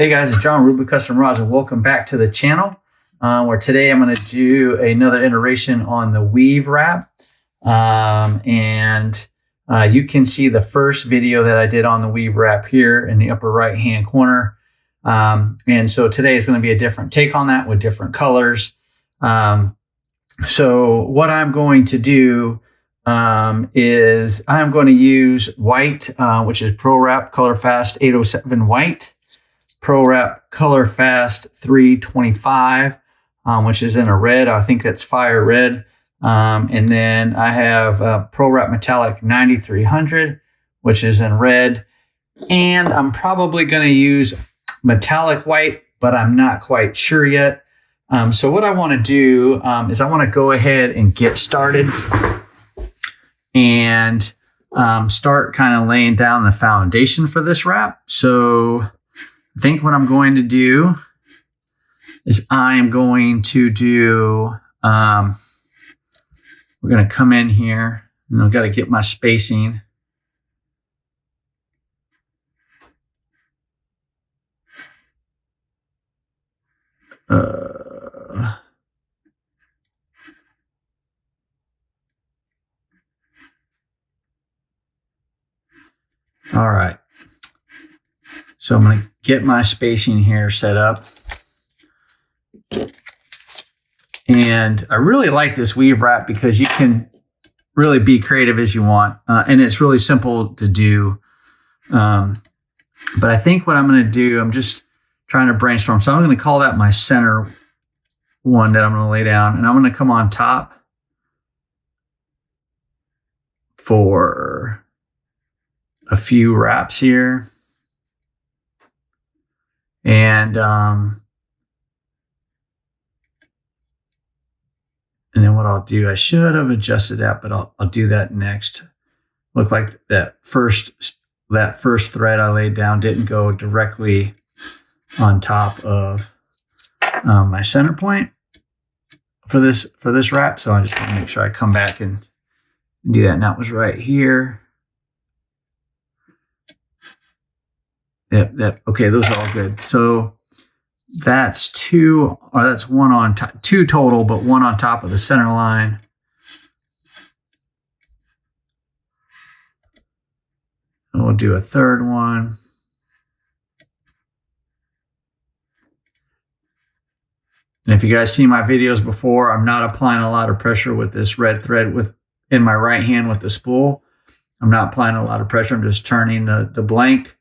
Hey guys, it's John, ReelBlue Custom Rods, and welcome back to the channel where today I'm going to do another iteration on the weave wrap. You can see the first video that I did on the weave wrap here in the upper right hand corner. And so today is going to be a different take on that with different colors. So what I'm going to do is I'm going to use white, which is Pro Wrap Color Fast 807 white. Pro Wrap Color Fast 325, which is in a red. I think that's fire red. And then I have Pro Wrap Metallic 9300, which is in red. And I'm probably going to use metallic white, but I'm not quite sure yet. So what I want to do is I want to go ahead and get started and start kind of laying down the foundation for this wrap. So I think what I'm going to do is I'm going to do, we're going to come in here and I've got to get my spacing. All right. So I'm going to get my spacing here set up. And I really like this weave wrap because you can really be creative as you want. And it's really simple to do. But I think what I'm going to do, I'm just trying to brainstorm. So I'm going to call that my center one that I'm going to lay down. And I'm going to come on top for a few wraps here. And then what I'll do, I should have adjusted that, but I'll do that next. Look like that first thread I laid down didn't go directly on top of my center point for this wrap. So I just want to make sure I come back and do that. And that was right here. Okay, those are all good. So that's two total, but one on top of the center line. And we'll do a third one. And if you guys see my videos before, I'm not applying a lot of pressure with this red thread in my right hand with the spool. I'm not applying a lot of pressure. I'm just turning the blank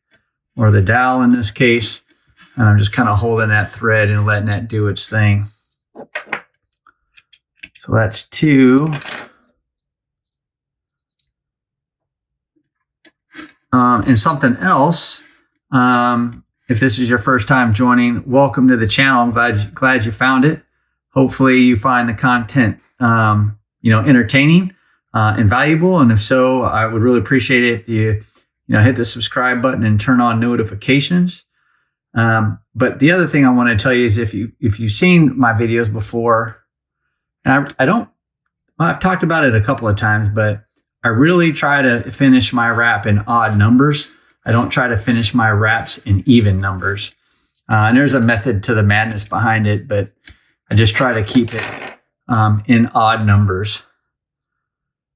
or the dowel in this case. And I'm just kind of holding that thread and letting that do its thing. So that's two. And something else, if this is your first time joining, welcome to the channel. I'm glad you found it. Hopefully you find the content, entertaining and valuable. And if so, I would really appreciate it if you hit the subscribe button and turn on notifications. But the other thing I want to tell you is if you've seen my videos before, and I've talked about it a couple of times, but I really try to finish my wrap in odd numbers. I don't try to finish my wraps in even numbers. And there's a method to the madness behind it, but I just try to keep it in odd numbers.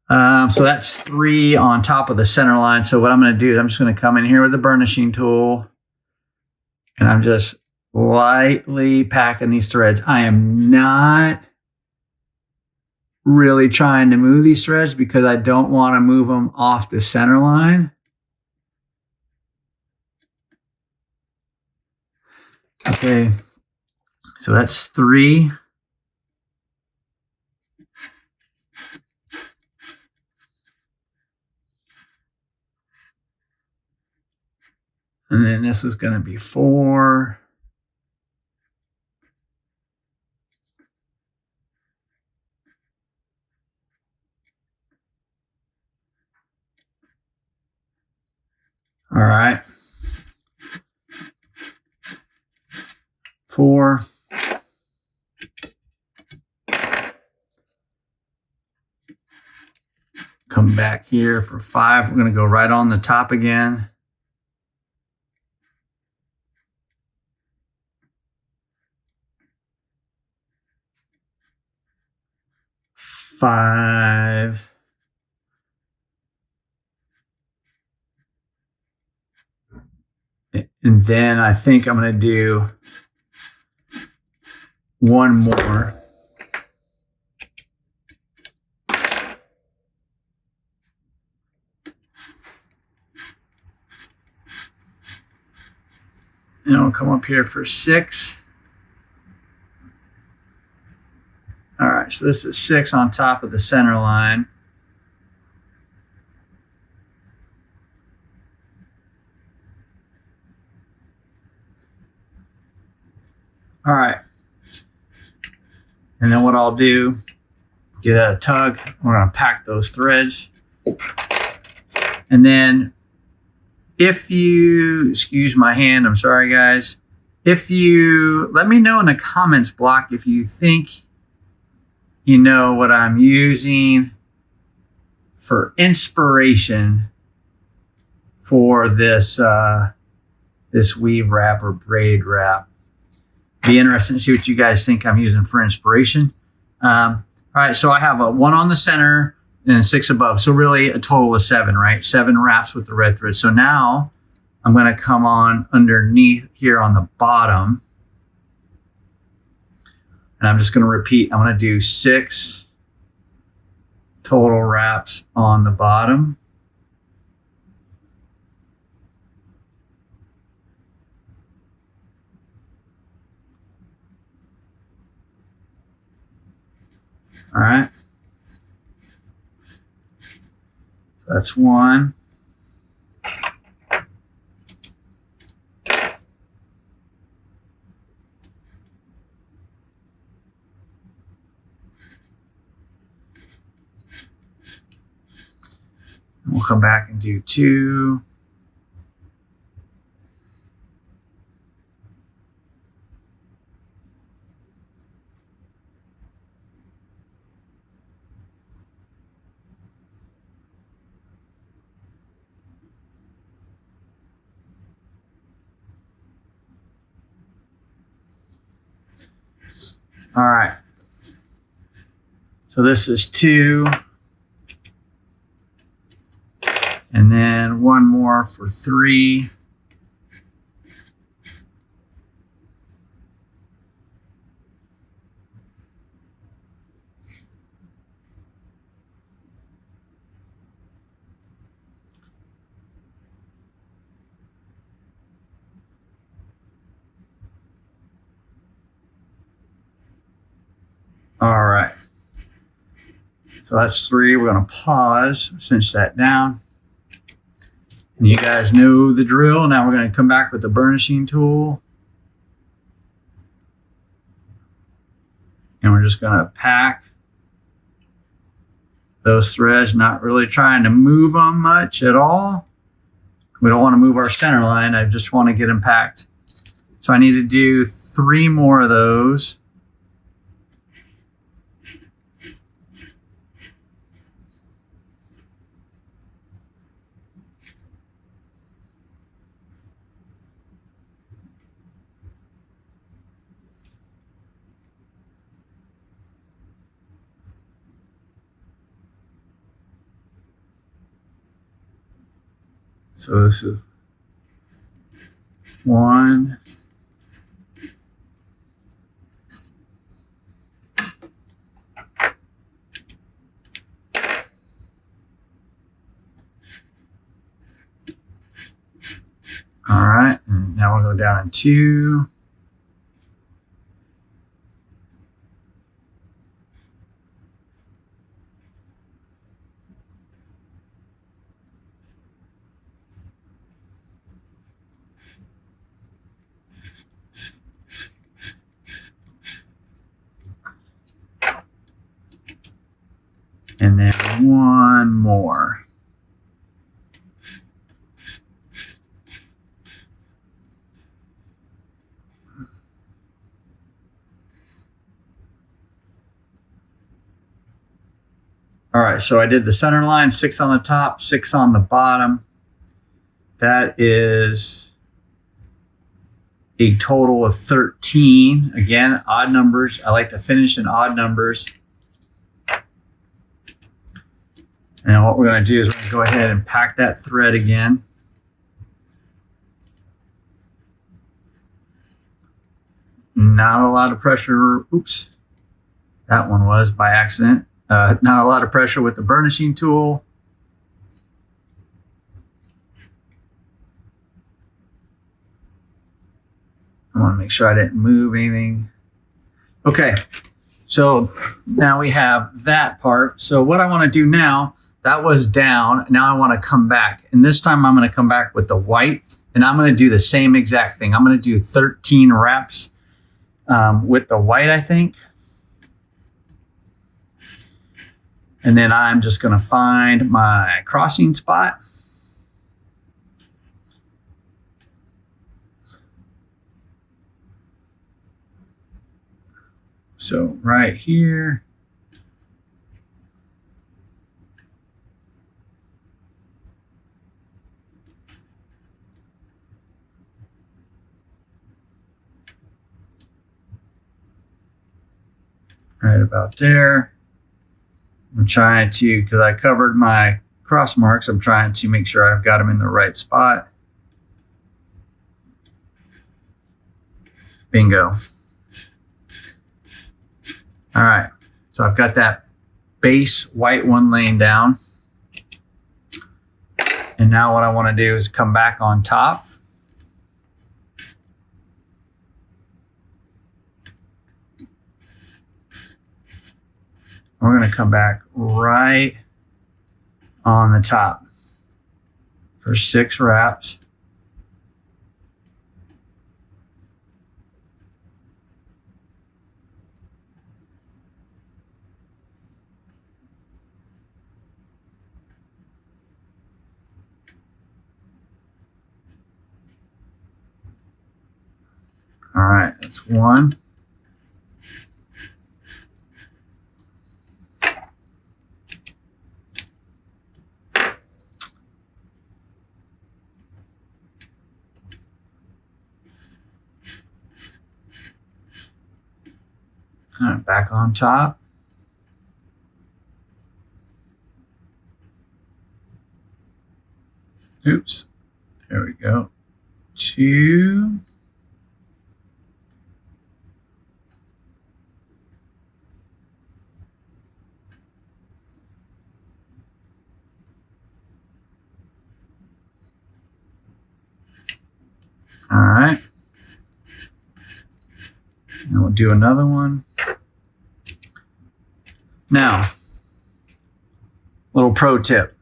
So that's three on top of the center line. So what I'm going to do is I'm just going to come in here with the burnishing tool and I'm just lightly packing these threads. I am not really trying to move these threads because I don't want to move them off the center line. Okay, so that's three. And then this is going to be four. All right. Four. Come back here for five. We're going to go right on the top again. 5. And then I think I'm going to do one more. And I'll come up here for 6. All right, so this is 6 on top of the center line. All right. And then what I'll do, get out a tug. We're going to pack those threads. And then if you, excuse my hand, I'm sorry guys. If you, let me know in the comments block if you think you know what I'm using for inspiration for this, this weave wrap or braid wrap. Be interested to see what you guys think I'm using for inspiration. All right, so I have a 1 on the center and 6 above. So really a total of 7, right? 7 wraps with the red thread. So now I'm going to come on underneath here on the bottom. And I'm just going to repeat. I'm going to do 6 total wraps on the bottom. All right. So that's 1. We'll come back and do 2. All right. So this is 2. And then 1 more for 3. All right. So that's 3. We're going to pause, cinch that down. And you guys know the drill. Now we're going to come back with the burnishing tool. And we're just going to pack those threads, not really trying to move them much at all. We don't want to move our center line. I just want to get them packed. So I need to do 3 more of those. So this is 1. All right, and now we'll go down in 2. And then 1 more. All right, so I did the center line, 6 on the top, 6 on the bottom. That is a total of 13. Again, odd numbers. I like to finish in odd numbers. And what we're going to do is we're going to go ahead and pack that thread again. Not a lot of pressure. Oops. That one was by accident. Not a lot of pressure with the burnishing tool. I want to make sure I didn't move anything. Okay. So now we have that part. So what I want to do now, that was down. Now I want to come back. And this time I'm going to come back with the white. And I'm going to do the same exact thing. I'm going to do 13 wraps with the white, I think. And then I'm just going to find my crossing spot. So right here. Right about there. I'm trying to, because I covered my cross marks, I'm trying to make sure I've got them in the right spot. Bingo. All right, so I've got that base white one laying down. And now what I want to do is come back on top. We're going to come back right on the top for 6 wraps. All right, that's 1. All right, back on top. Oops, there we go. 2. All right. And we'll do another one. Now, little pro tip.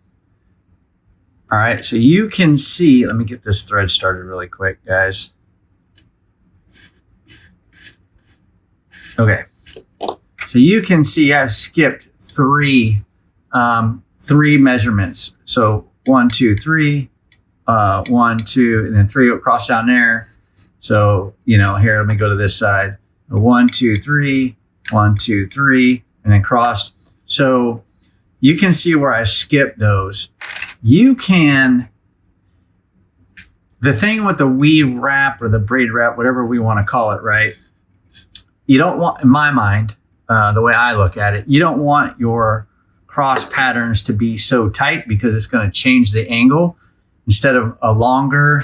All right, so you can see, let me get this thread started really quick, guys. Okay, so you can see I've skipped 3 measurements. So 1, 2, 3, 1, 2, and then 3 across down there. So, you know, here, let me go to this side. 1, 2, 3, 1, 2, 3, and then crossed. So you can see where I skipped those. You can, the thing with the weave wrap or the braid wrap, whatever we want to call it, right? You don't want, in my mind, the way I look at it, you don't want your cross patterns to be so tight because it's going to change the angle. Instead of a longer,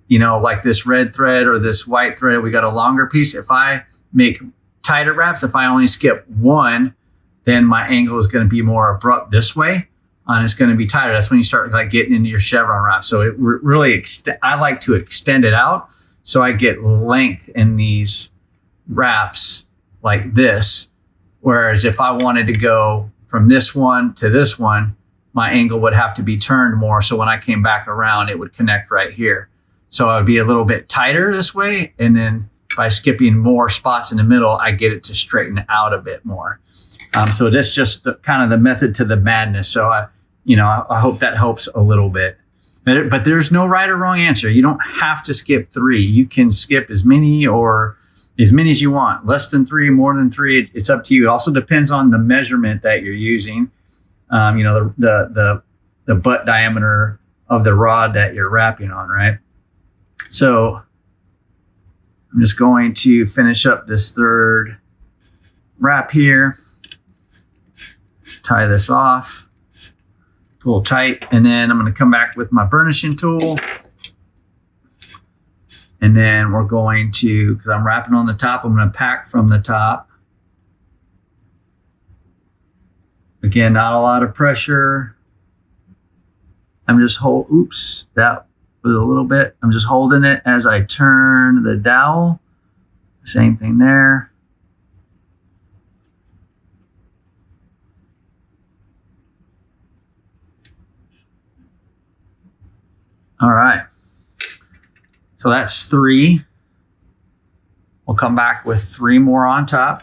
you know, like this red thread or this white thread, we got a longer piece. If I make tighter wraps, if I only skip 1, then my angle is going to be more abrupt this way, and it's going to be tighter. That's when you start like getting into your chevron wrap. So it really, I like to extend it out so I get length in these wraps like this. Whereas if I wanted to go from this one to this one, my angle would have to be turned more. So when I came back around, it would connect right here. So I would be a little bit tighter this way. And then by skipping more spots in the middle, I get it to straighten out a bit more. So that's just kind of the method to the madness. So I hope that helps a little bit. But there's no right or wrong answer. You don't have to skip 3. You can skip as many as you want. Less than 3, more than 3. It's up to you. It also depends on the measurement that you're using. You know, the butt diameter of the rod that you're wrapping on, right? So I'm just going to finish up this 3rd wrap here. tie this off, pull tight, and then I'm going to come back with my burnishing tool. And then we're going to, because I'm wrapping on the top, I'm going to pack from the top. Again, not a lot of pressure. I'm just oops, that was a little bit. I'm just holding it as I turn the dowel. Same thing there. All right. So that's 3. We'll come back with 3 more on top.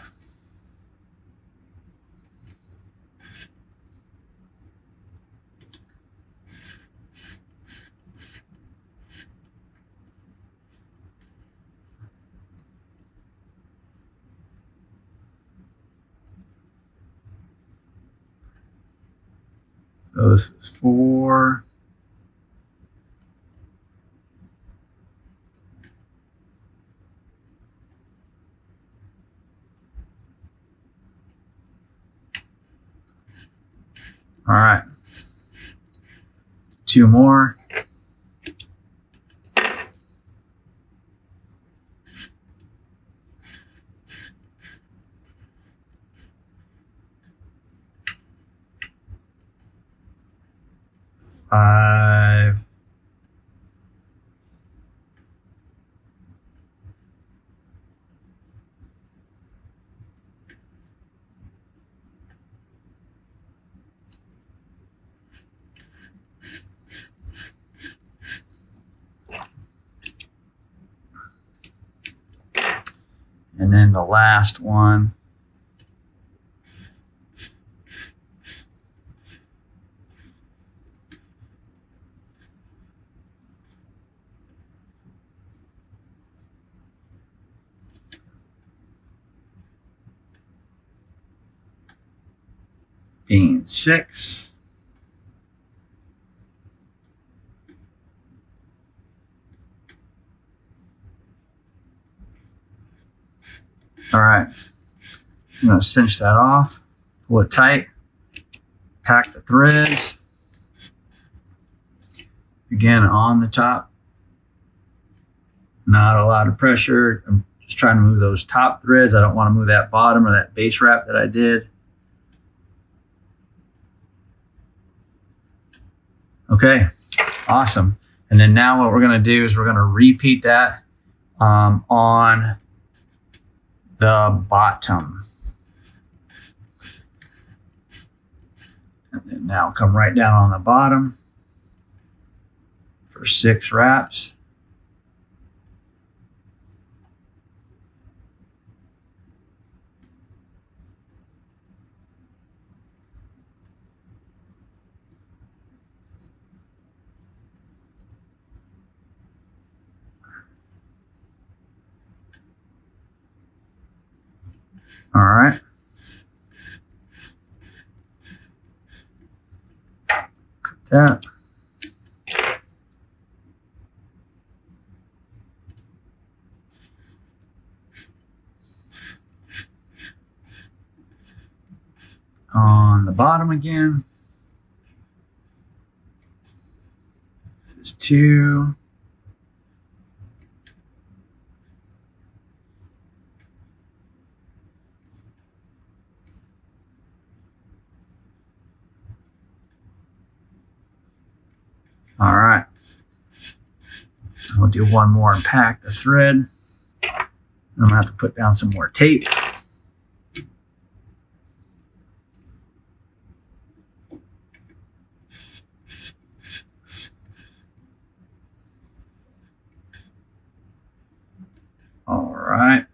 So this is 4. All right. 2 more. Five. And then the last one. Being 6. All right, I'm going to cinch that off, pull it tight, pack the threads. Again, on the top, not a lot of pressure. I'm just trying to move those top threads. I don't want to move that bottom or that base wrap that I did. Okay, awesome. And then now what we're going to do is we're going to repeat that on the bottom. And then now come right down on the bottom for 6 wraps. All right. Cut that. On the bottom again. This is 2. All right. We'll do one more and pack the thread. And I'm going to have to put down some more tape. All right.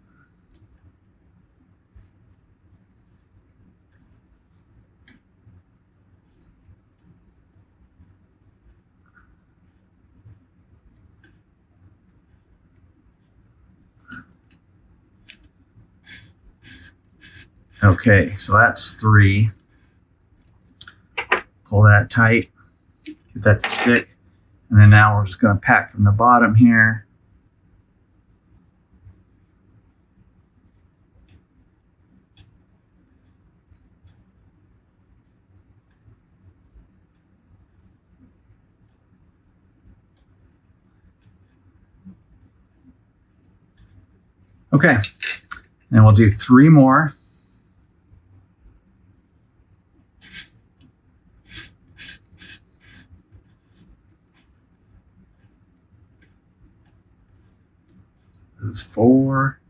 Okay, so that's 3. Pull that tight, get that to stick. And then now we're just going to pack from the bottom here. Okay, and we'll do 3 more. This is 4.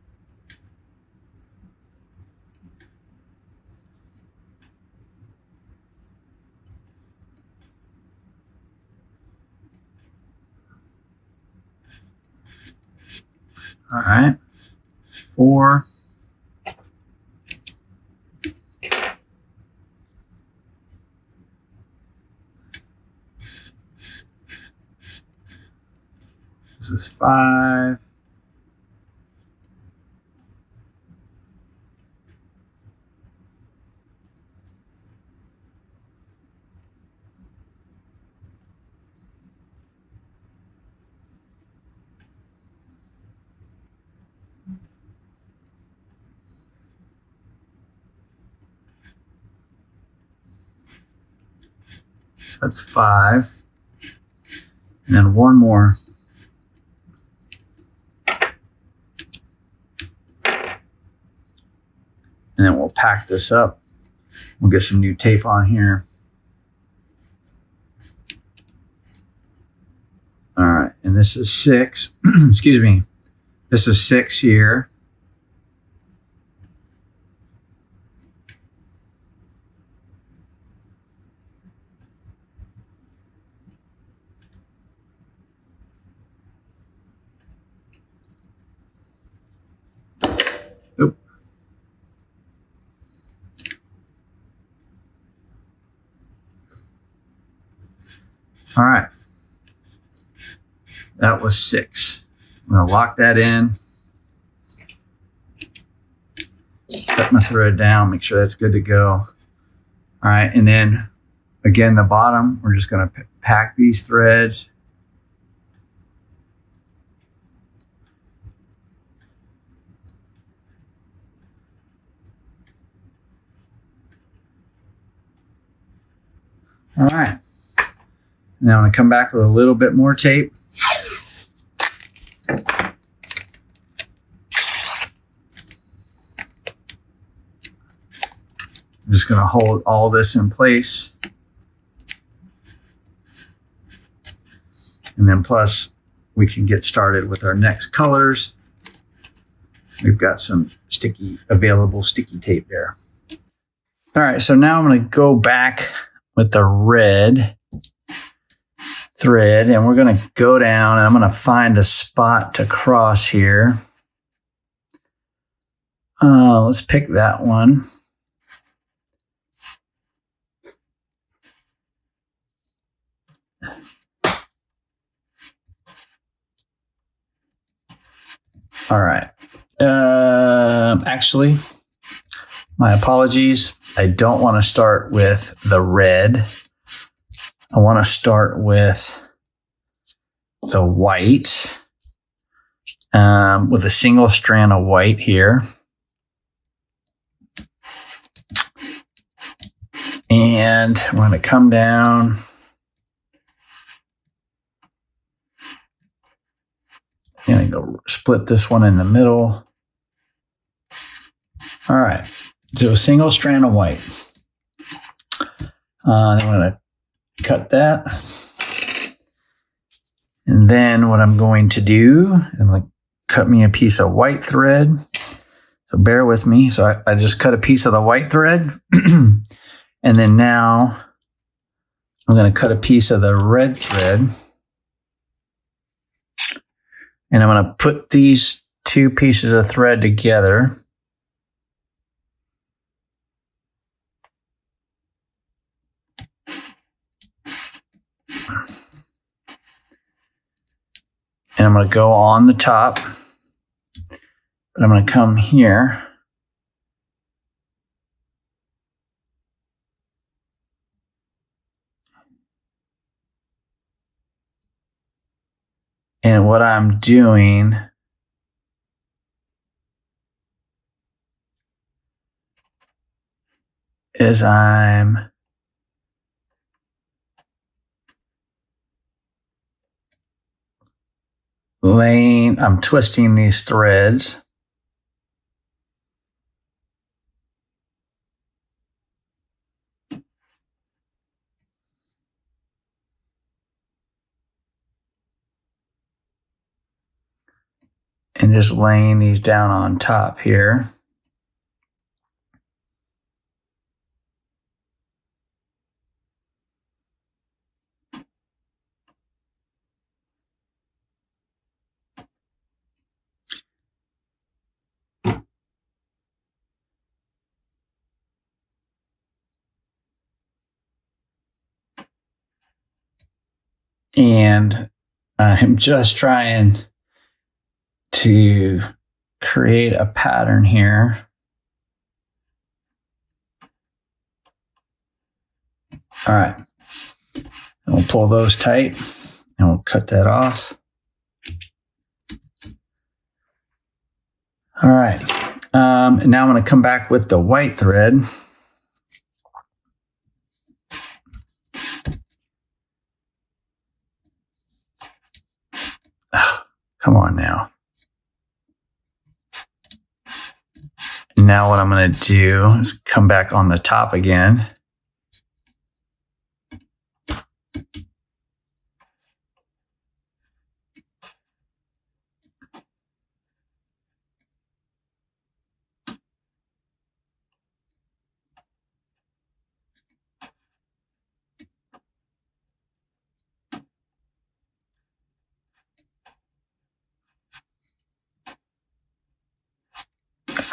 All right, 4. This is 5. That's 5. And then 1 more. And then we'll pack this up. We'll get some new tape on here. All right, and this is 6. Excuse me. This is 6 here. Oop. All right. That was 6. I'm going to lock that in. Set my thread down, make sure that's good to go. All right, and then again, the bottom, we're just going to pack these threads. All right. Now I'm going to come back with a little bit more tape. I'm just going to hold all this in place. And then plus, we can get started with our next colors. We've got some available sticky tape there. All right, so now I'm going to go back with the red thread, and we're going to go down, and I'm going to find a spot to cross here. Let's pick that one. All right. Actually, my apologies. I don't want to start with the red. I want to start with the white, with a single strand of white here. And I'm going to come down. I'm going to go split this one in the middle. All right, so a single strand of white. I'm going to cut that. And then what I'm going to do, I'm going to cut me a piece of white thread. So bear with me. So I just cut a piece of the white thread. And then now I'm going to cut a piece of the red thread. And I'm going to put these 2 pieces of thread together. And I'm going to go on the top. But I'm going to come here. And what I'm doing is I'm twisting these threads. just laying these down on top here. And I'm just trying to create a pattern here. All right. And we'll pull those tight and we'll cut that off. All right. And now I'm going to come back with the white thread. Oh, come on now. And now what I'm going to do is come back on the top again.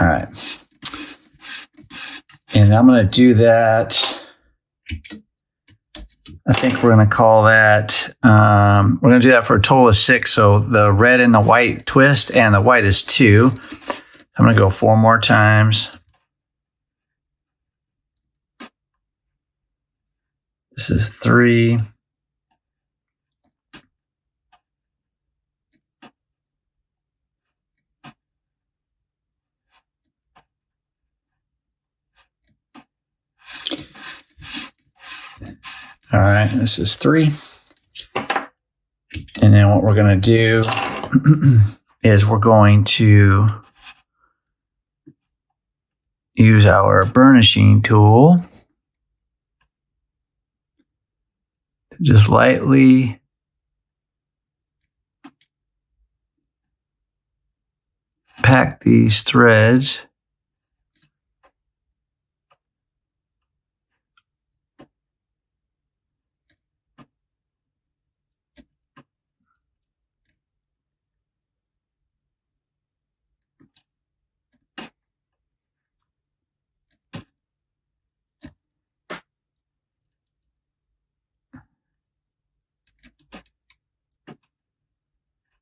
All right. And I'm going to do that. I think we're going to call that, we're going to do that for a total of 6. So the red and the white twist, and the white is 2. I'm going to go 4 more times. This is 3. All right, this is 3. And then what we're going to do is we're going to use our burnishing tool to just lightly pack these threads.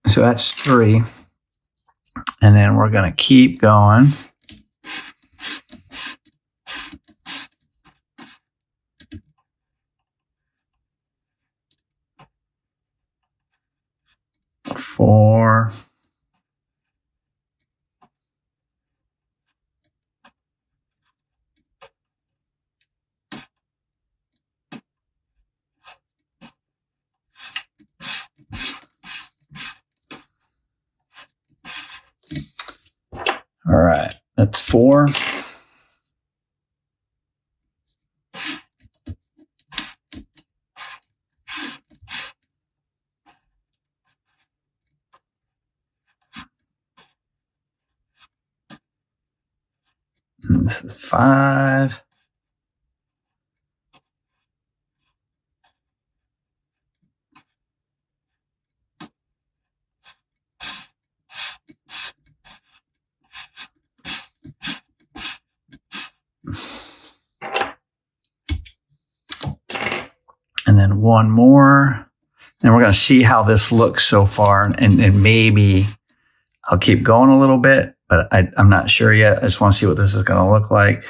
So that's 3. And then we're going to keep going. Four. All right, that's 4. And this is 5. And then 1 more. And we're going to see how this looks so far. And maybe I'll keep going a little bit, but I'm not sure yet. I just want to see what this is going to look like.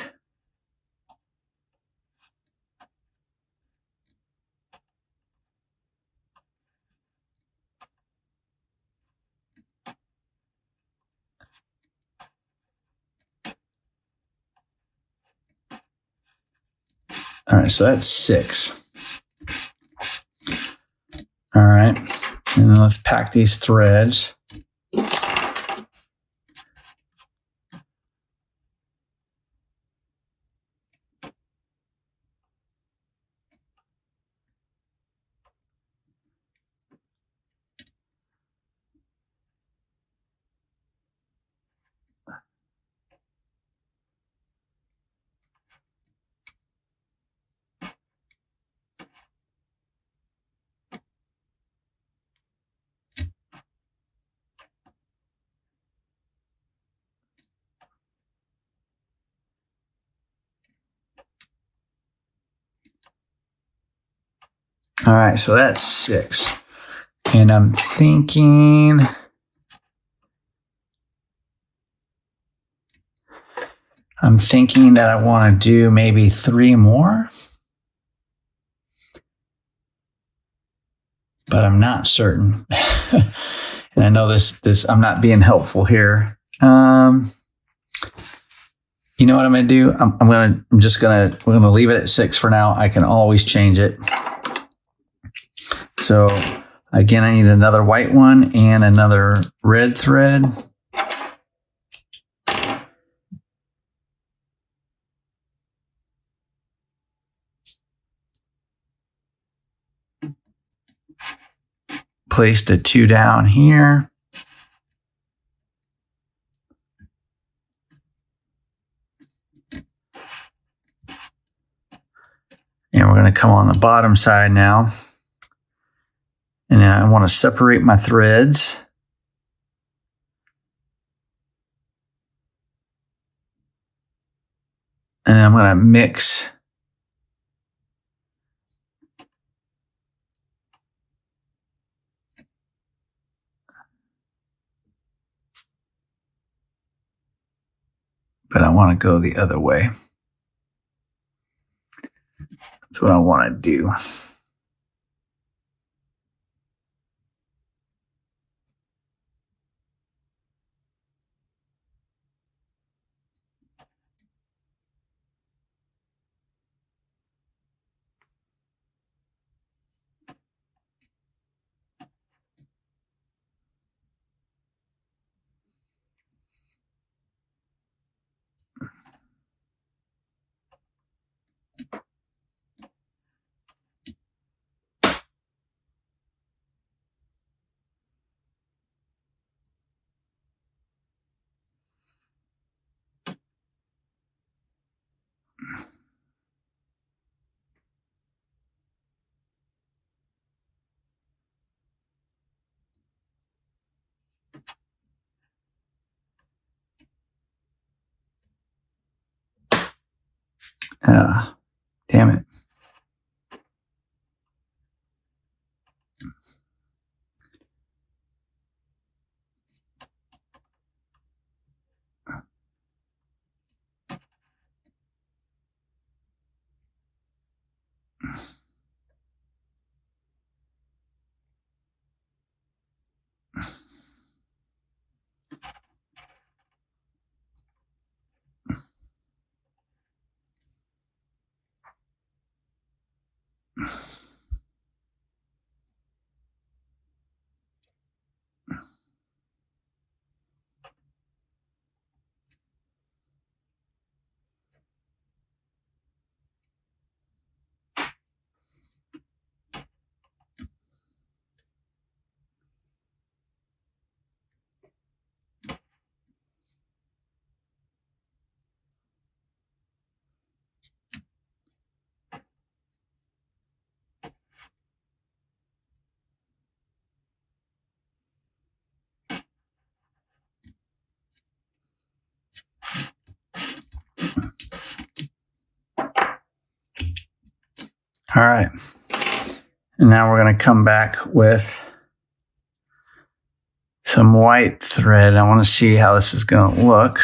All right, so that's 6. All right, and then let's pack these threads. All right, so that's 6. And I'm thinking that I want to do maybe 3 more. But I'm not certain. And I know this I'm not being helpful here. You know what I'm going to do? We're going to leave it at 6 for now. I can always change it. So again, I need another white one and another red thread. Placed a 2 down here. And we're going to come on the bottom side now. And I want to separate my threads. And I'm going to mix but I want to go the other way. That's what I want to do. Damn it. All right. And now we're going to come back with some white thread. I want to see how this is going to look.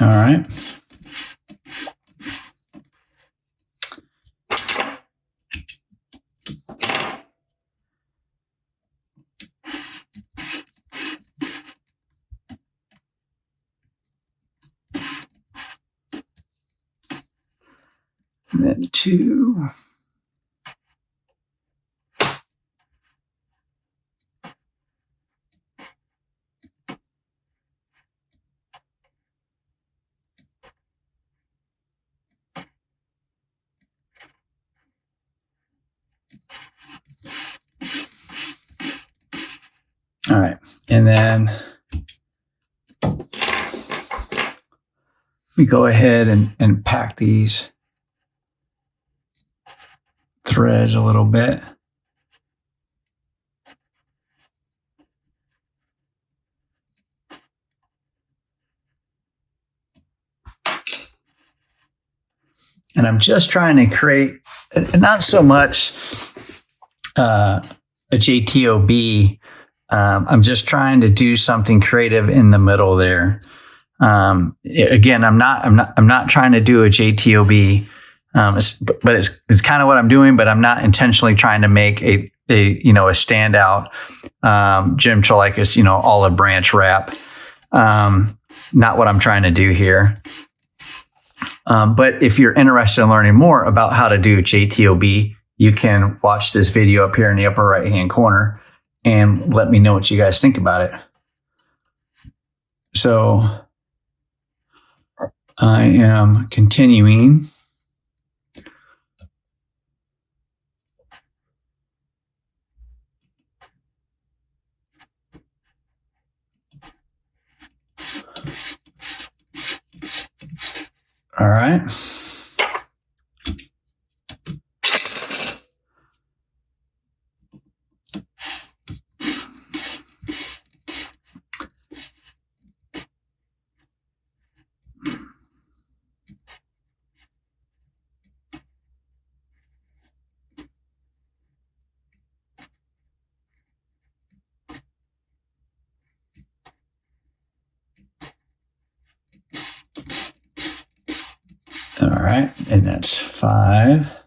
All right. And then 2. All right, and then we go ahead and pack these threads a little bit. And I'm just trying to create, not so much a JTOB. I'm just trying to do something creative in the middle there. Again, I'm not trying to do a JTOB, but it's kind of what I'm doing. But I'm not intentionally trying to make a standout Jim Trelekas, olive branch wrap. Not what I'm trying to do here. But if you're interested in learning more about how to do JTOB, you can watch this video up here in the upper right hand corner and let me know what you guys think about it. So I am continuing. All right. All right, and that's 5.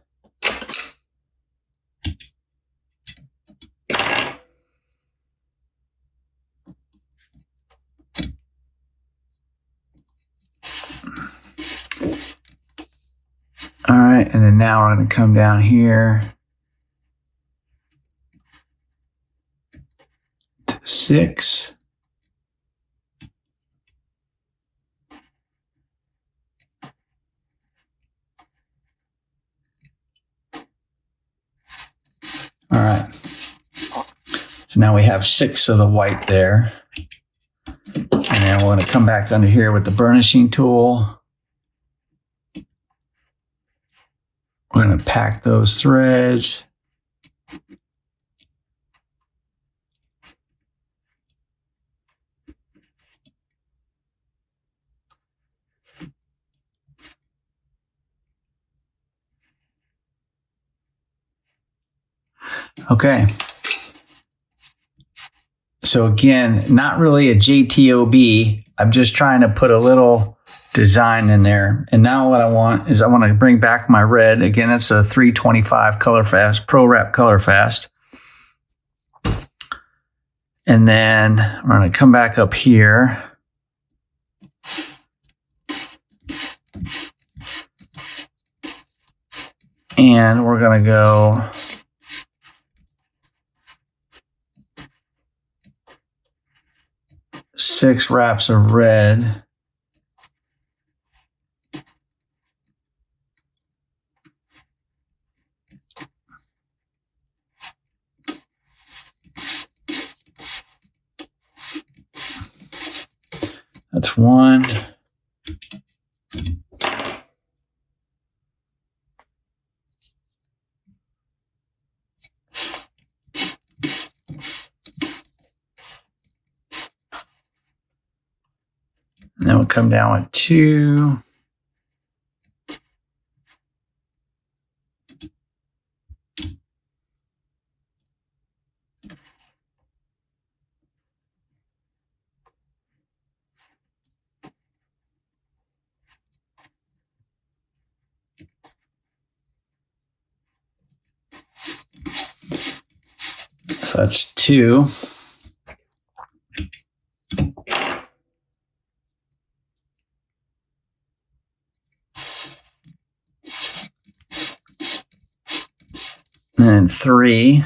All right, and then now we're going to come down here to 6. All right. So now we have 6 of the white there. And then we're going to come back under here with the burnishing tool. We're going to pack those threads. Okay. So again, not really a JTOB. I'm just trying to put a little design in there. And now what I want to bring back my red. Again, it's a 325 Color Fast, Pro Wrap Color Fast. And then we're going to come back up here. And we're going to go six wraps of red. That's 1. And then we'll come down with 2. So that's 2. And then 3.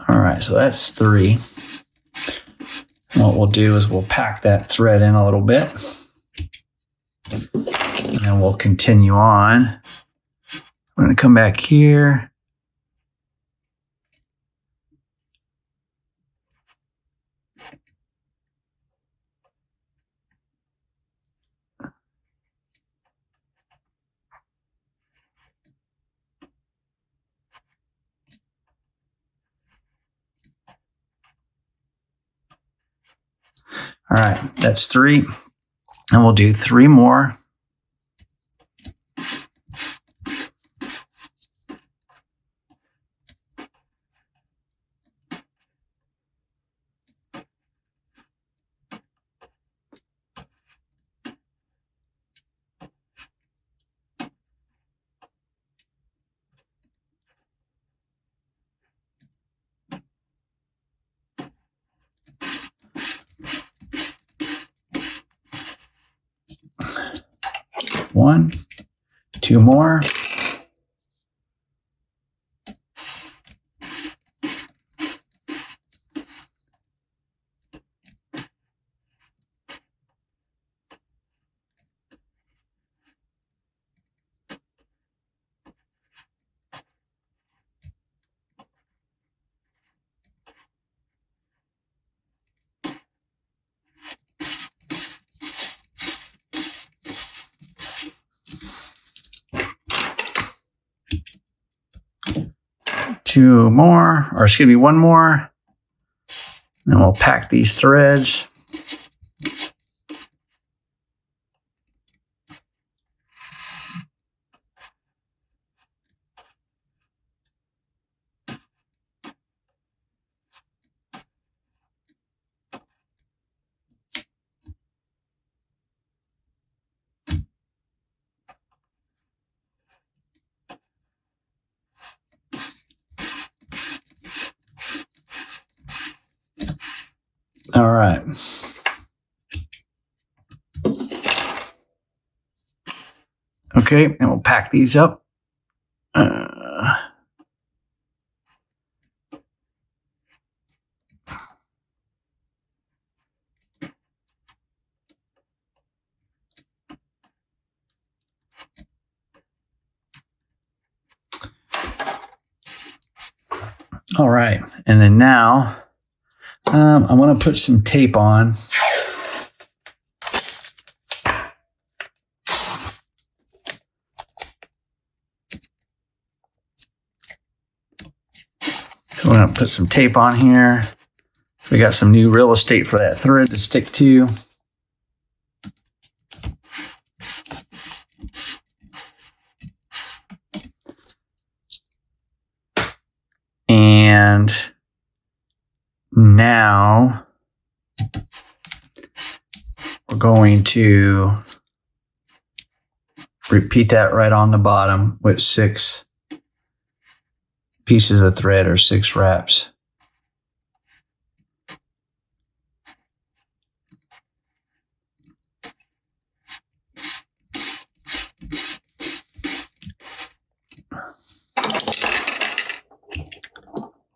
All right. right, so that's 3. And what we'll do is we'll pack that thread in a little bit. And then we'll continue on. I'm going to come back here. All right, that's 3. And we'll do 3 more. One, 2 more. Two more, or excuse me, 1 more. Then we'll pack these threads. All right. Okay, and we'll pack these up. All right, and then now I want to put some tape on. So I'm going to put some tape on here. We got some new real estate for that thread to stick to. And now we're going to repeat that right on the bottom with 6 pieces of thread or 6 wraps.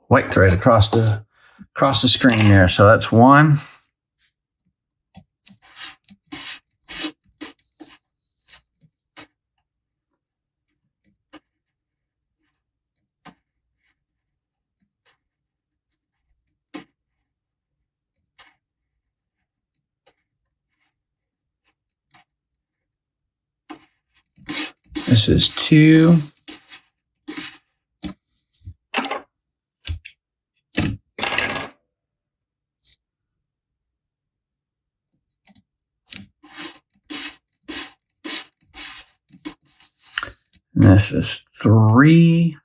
White thread across the screen there. So that's 1. This is 2. And this is 3.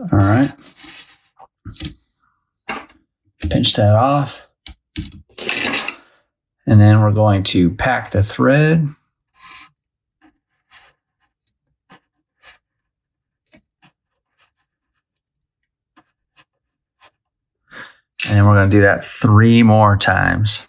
All right. Pinch that off. And then we're going to pack the thread. And then we're going to do that 3 more times.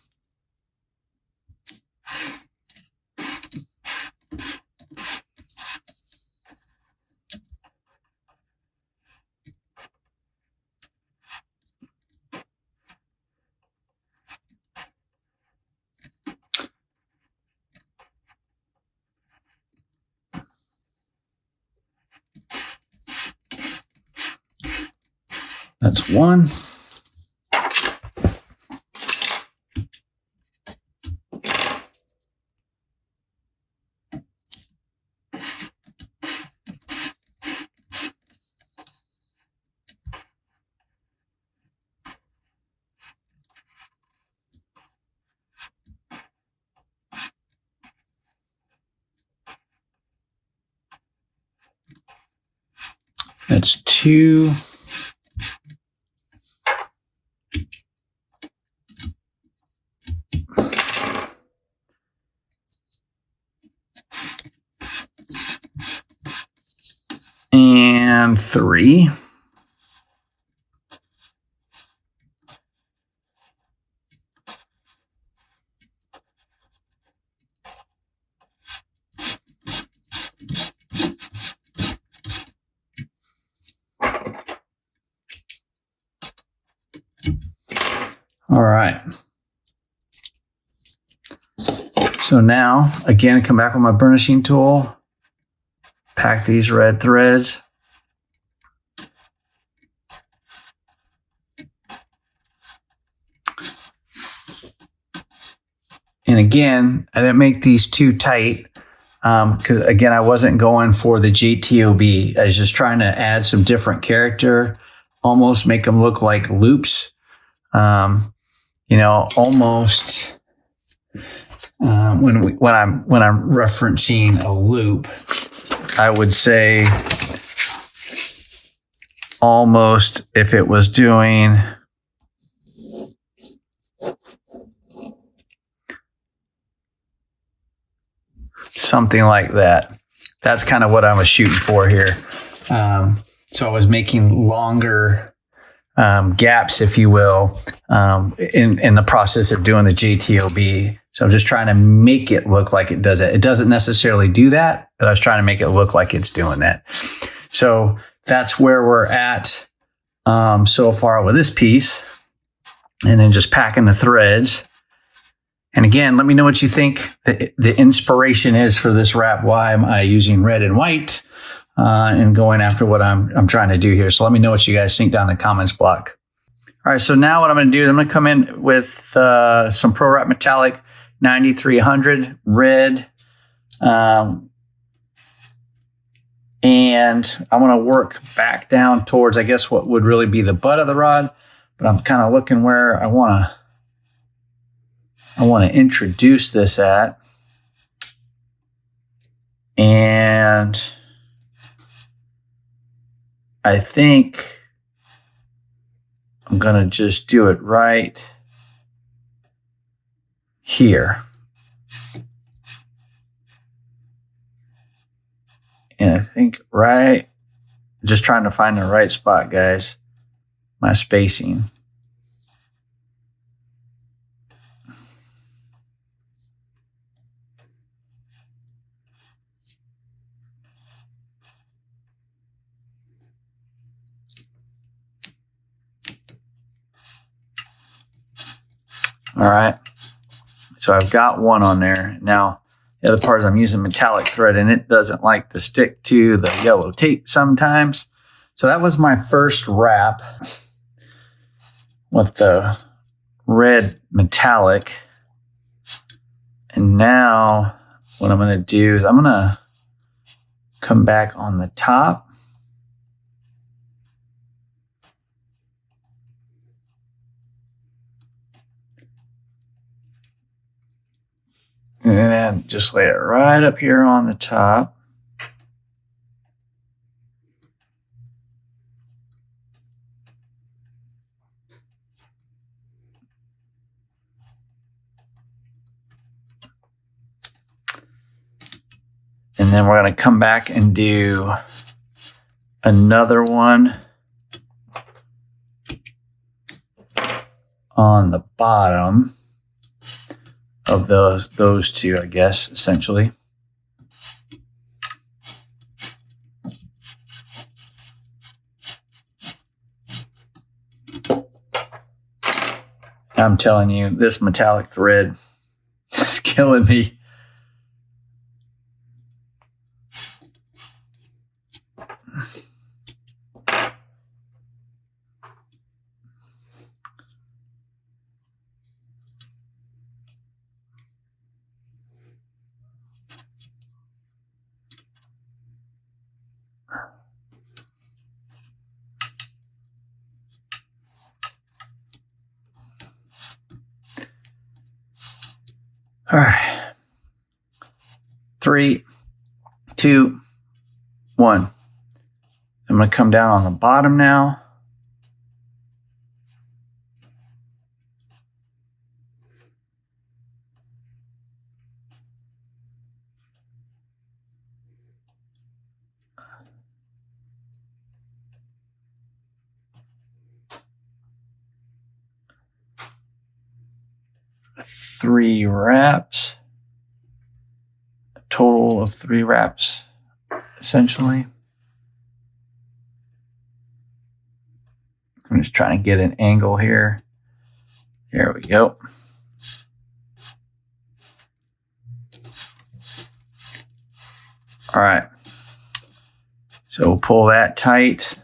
That's 1. That's 2. And 3. All right. So now, again, come back with my burnishing tool, pack these red threads. And again, I didn't make these too tight because, again, I wasn't going for the JTOB. I was just trying to add some different character, almost make them look like loops. You know, almost when I'm referencing a loop, I would say almost if it was doing something like that. That's kind of what I was shooting for here. So I was making longer gaps, if you will, in the process of doing the JTOB. So I'm just trying to make it look like it does it. It doesn't necessarily do that, but I was trying to make it look like it's doing that. So that's where we're at so far with this piece. And then just packing the threads. And again, let me know what you think the inspiration is for this wrap. Why am I using red and white and going after what I'm trying to do here? So let me know what you guys think down in the comments block. All right, so now what I'm going to do is I'm going to come in with some Pro Wrap Metallic 9300 red. And I'm going to work back down towards, I guess, what would really be the butt of the rod. But I'm kind of looking where I want to introduce this at. And I think I'm going to just do it right here. And I think just trying to find the right spot, guys. My spacing. All right, so I've got one on there. Now, the other part is I'm using metallic thread, and it doesn't like to stick to the yellow tape sometimes. So that was my first wrap with the red metallic. And now what I'm going to do is I'm going to come back on the top. And then just lay it right up here on the top. And then we're going to come back and do another one on the bottom of those two, I guess, essentially. I'm telling you, this metallic thread is killing me. All right. 3, 2, 1. I'm going to come down on the bottom now. Three wraps. A total of 3 wraps, essentially. I'm just trying to get an angle here. There we go. All right. So we'll pull that tight.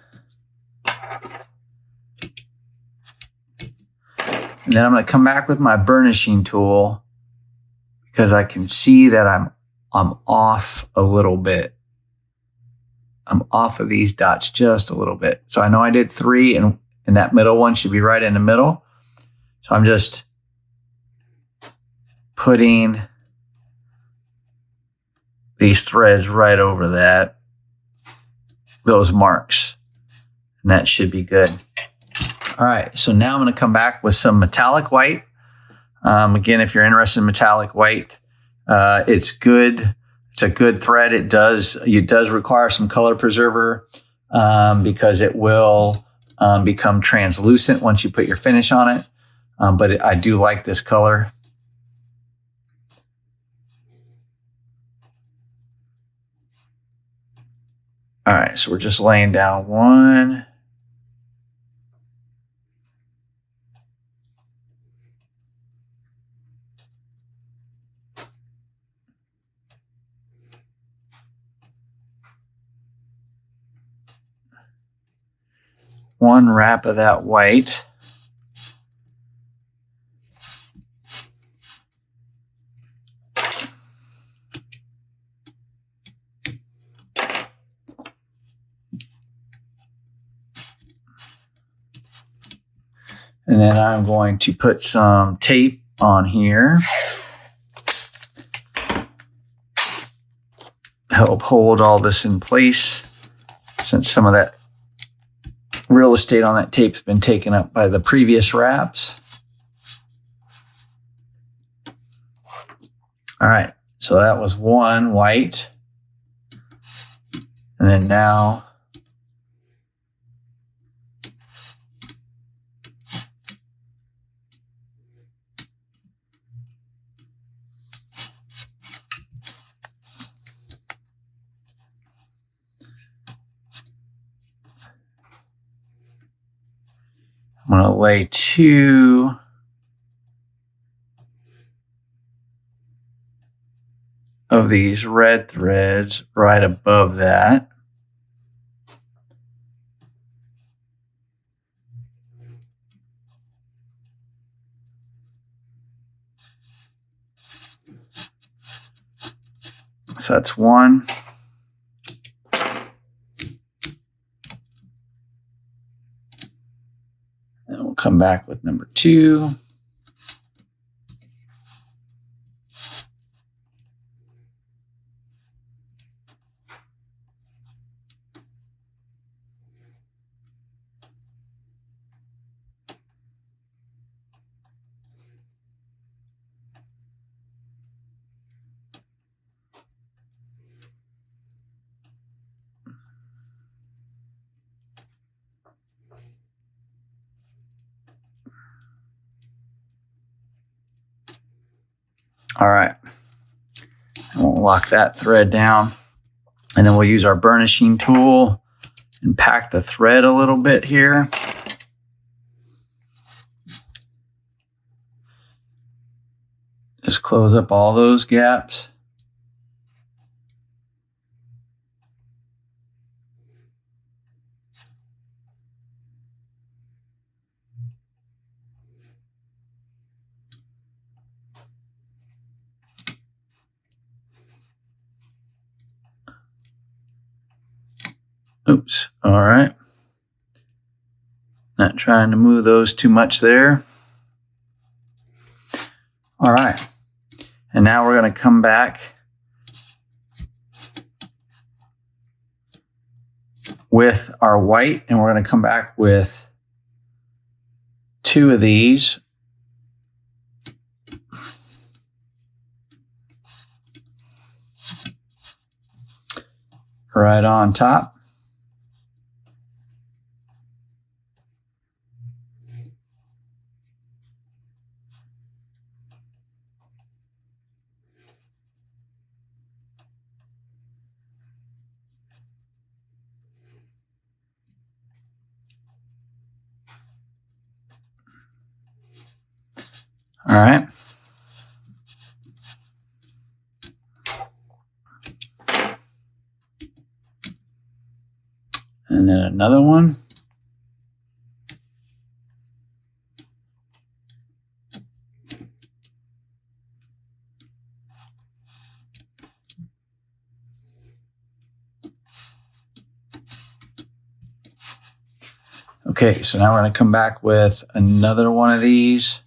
And then I'm going to come back with my burnishing tool because I can see that I'm off a little bit. I'm off of these dots just a little bit. So I know I did 3 and that middle one should be right in the middle. So I'm just putting these threads right over those marks. And that should be good. All right, so now I'm going to come back with some metallic white. Again, if you're interested in metallic white, it's good. It's a good thread. It does require some color preserver because it will become translucent once you put your finish on it. But I do like this color. All right, so we're just laying down one. One wrap of that white. And then I'm going to put some tape on here. Help hold all this in place since some of that real estate on that tape's been taken up by the previous wraps. All right, so that was one white. And then now I'm going to lay 2 of these red threads right above that. So that's 1. And we'll come back with number 2. All right. And we'll lock that thread down. And then we'll use our burnishing tool and pack the thread a little bit here. Just close up all those gaps. Oops. All right. Not trying to move those too much there. All right. And now we're going to come back with our white, and we're going to come back with 2 of these. Right on top. All right. And then another one. Okay, so now we're going to come back with another one of these.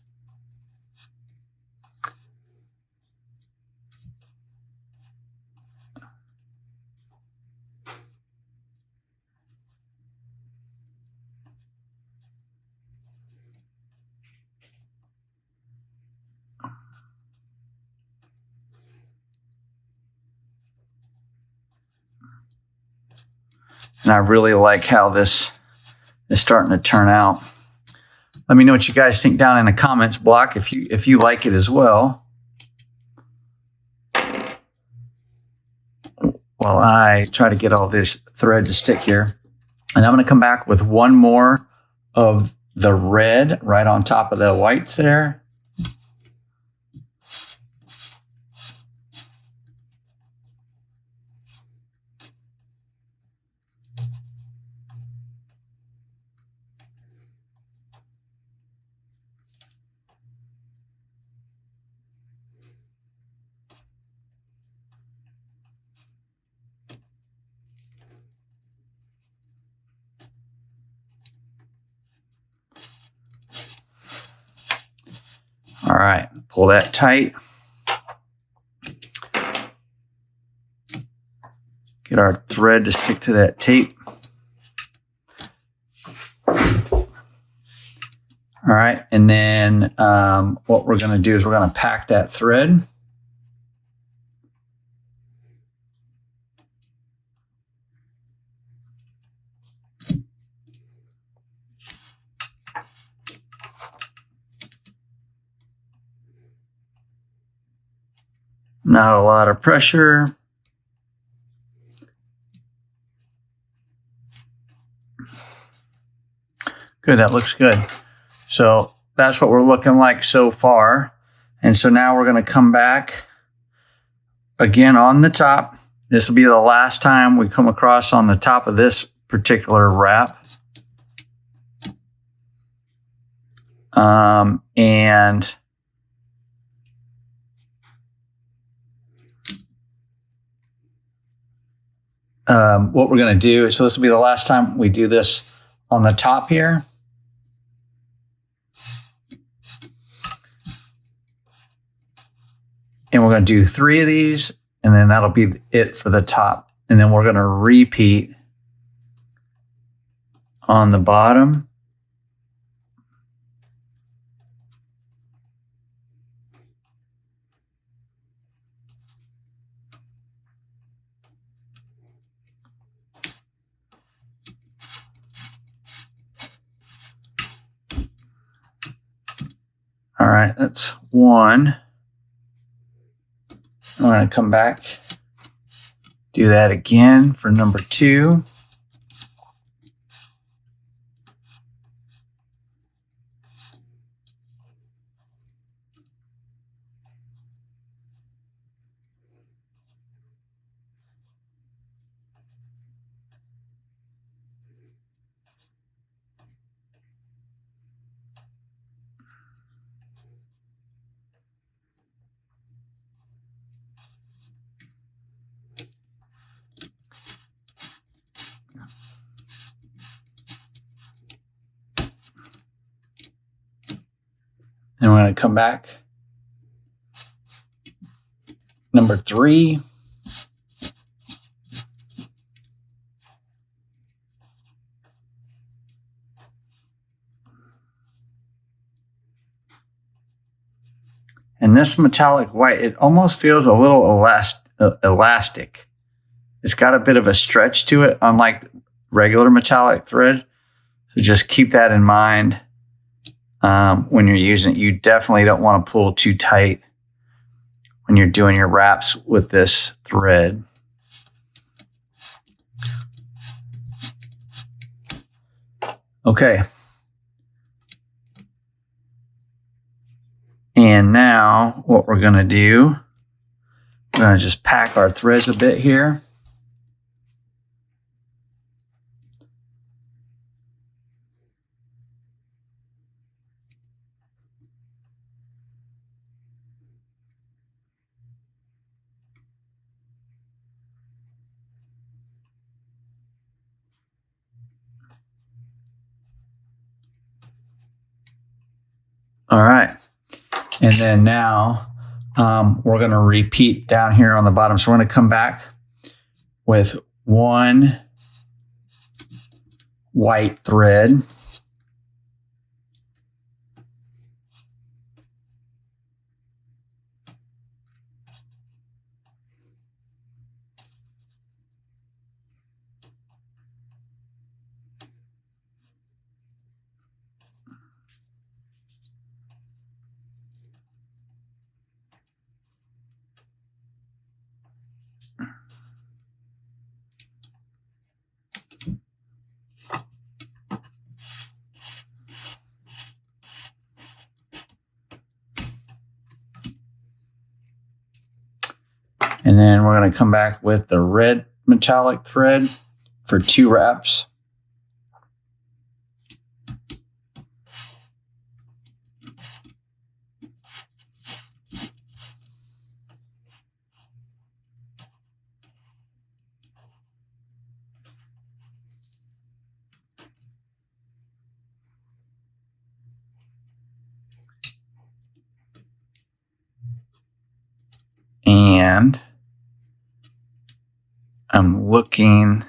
And I really like how this is starting to turn out. Let me know what you guys think down in the comments block if you like it as well. While I try to get all this thread to stick here. And I'm going to come back with one more of the red right on top of the whites there. All right, pull that tight. Get our thread to stick to that tape. All right, and then what we're going to do is we're going to pack that thread. Not a lot of pressure. Good, that looks good. So that's what we're looking like so far. And so now we're going to come back again on the top. This will be the last time we come across on the top of this particular wrap. And what we're going to do, so this will be the last time we do this on the top here. And we're going to do 3 of these, and then that'll be it for the top. And then we're going to repeat on the bottom. All right, that's 1. We're going to come back, do that again for number 2. And we're going to come back. Number 3. And this metallic white, it almost feels a little elastic. It's got a bit of a stretch to it, unlike regular metallic thread. So just keep that in mind when you're using it. You definitely don't want to pull too tight when you're doing your wraps with this thread. Okay. And now what we're going to do, we're going to just pack our threads a bit here. All right. And then now we're going to repeat down here on the bottom. So we're going to come back with 1 white thread. And then we're going to come back with the red metallic thread for 2 wraps. And I'm looking.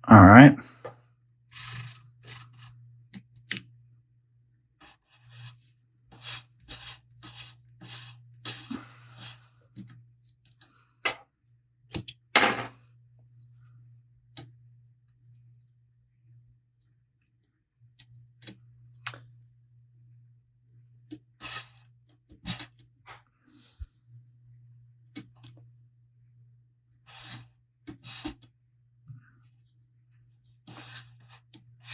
All right.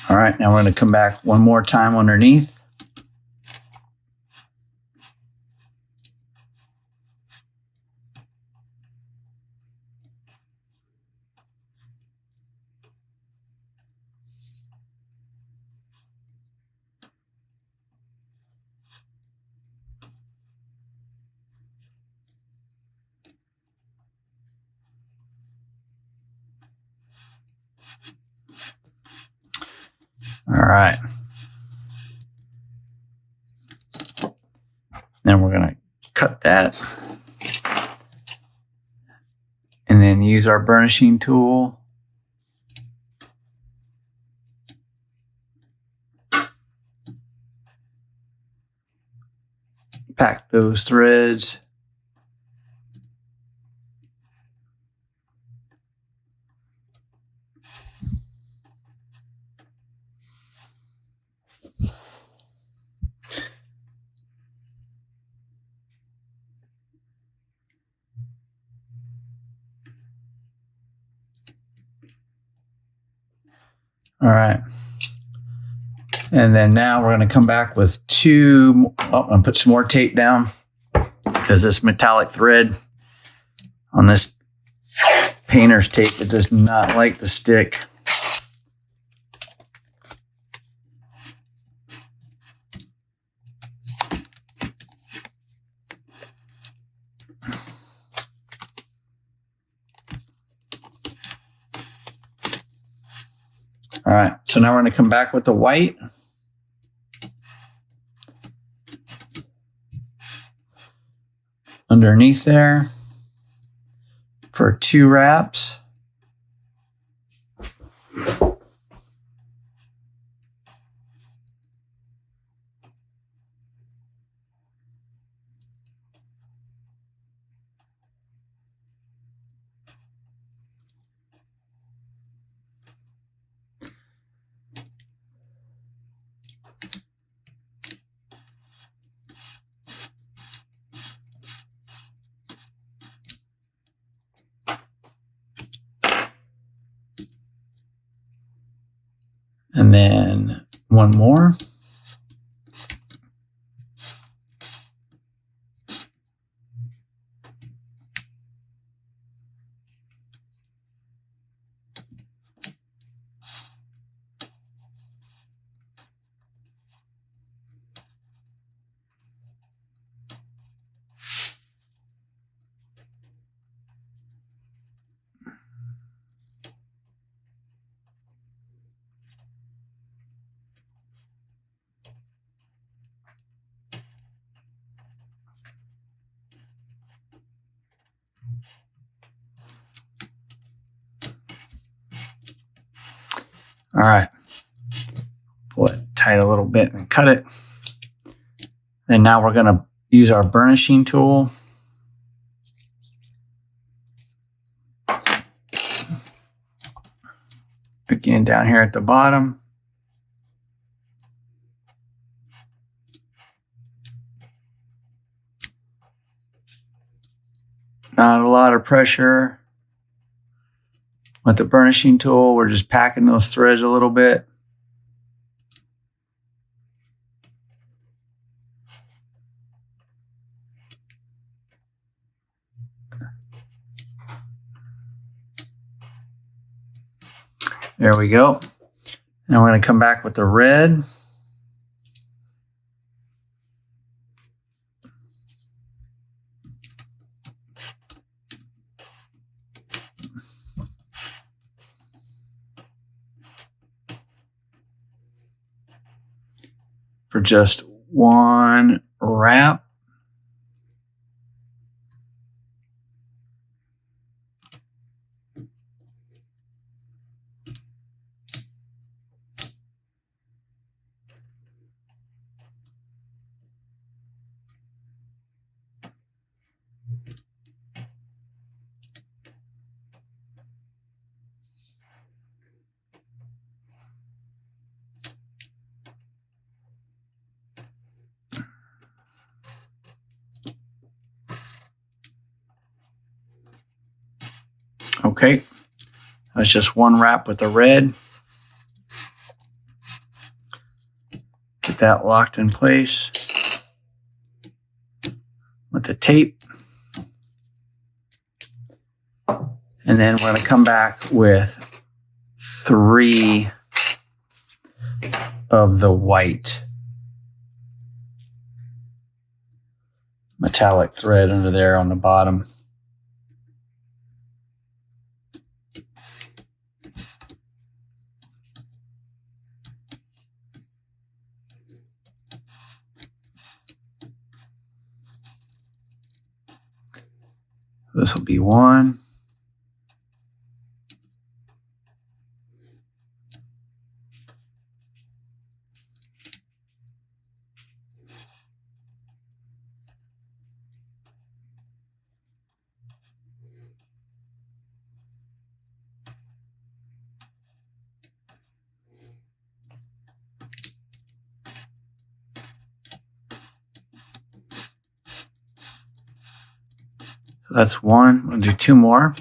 All right, now we're going to come back one more time underneath. All right. Then we're going to cut that and then use our burnishing tool pack those threads. All right. And then now we're going to come back with two. Oh, I'm going to put some more tape down because this metallic thread on this painter's tape, it does not like to stick. All right, so now we're going to come back with the white. Underneath there for 2 wraps. And then one more. All right, pull it tight a little bit and cut it. And now we're going to use our burnishing tool. Again, down here at the bottom. Not a lot of pressure. With the burnishing tool, we're just packing those threads a little bit. There we go. Now we're going to come back with the red. For just 1 wrap. Okay, that's just 1 wrap with the red. Get that locked in place with the tape. And then we're going to come back with 3 of the white metallic thread under there on the bottom. This will be 1. So that's one. We'll do two more.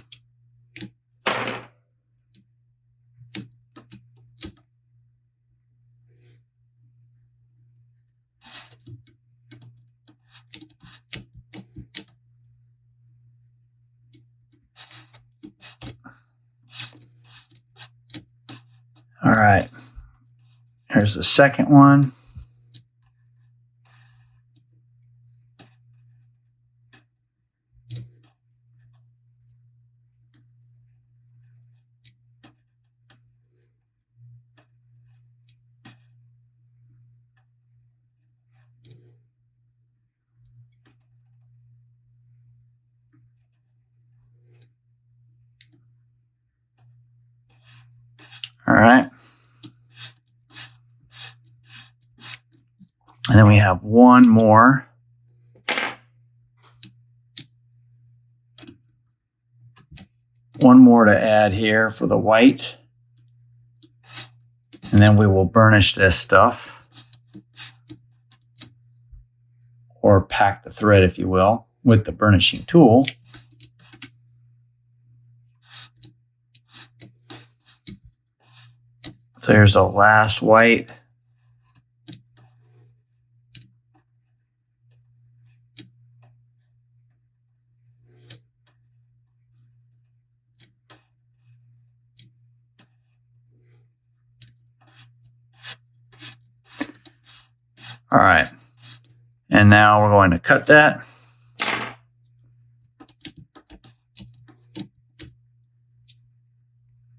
All right, here's the second one. All right. And then we have one more. One more to add here for the white. And then we will burnish this stuff. Or pack the thread, if you will, with the burnishing tool. So here's the last white. All right. And now we're going to cut that.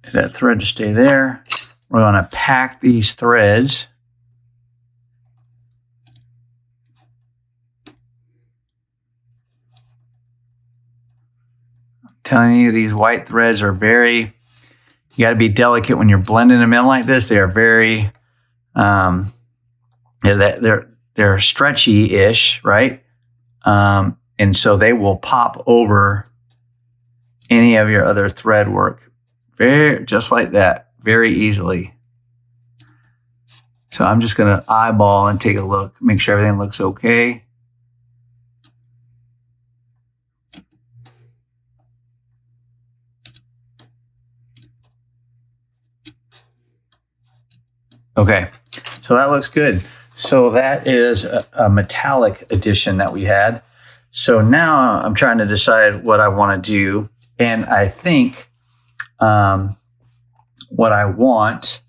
Get that thread to stay there. We're going to pack these threads. I'm telling you, these white threads are you got to be delicate when you're blending them in like this. They are very, they're stretchy-ish, right? And so they will pop over any of your other thread work. Just like that, very easily. So I'm just going to eyeball and take a look, make sure everything looks okay. Okay, so that looks good. So that is a metallic edition that we had. So now I'm trying to decide what I want to do. And I think what I want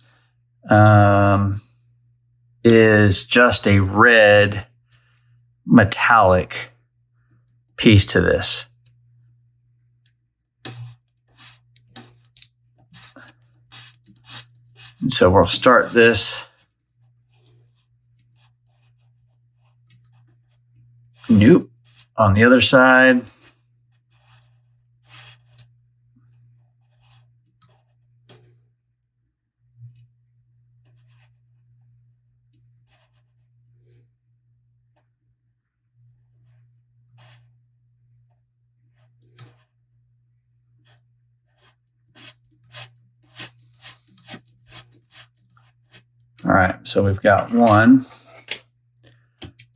is just a red metallic piece to this. And so we'll start this. Nope. On the other side. All right, so we've got one.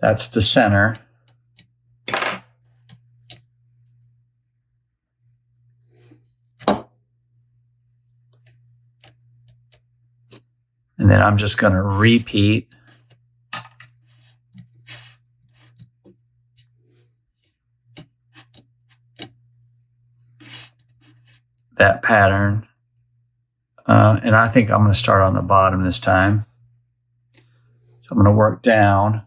That's the center. And then I'm just going to repeat that pattern. And I think I'm going to start on the bottom this time. So I'm going to work down.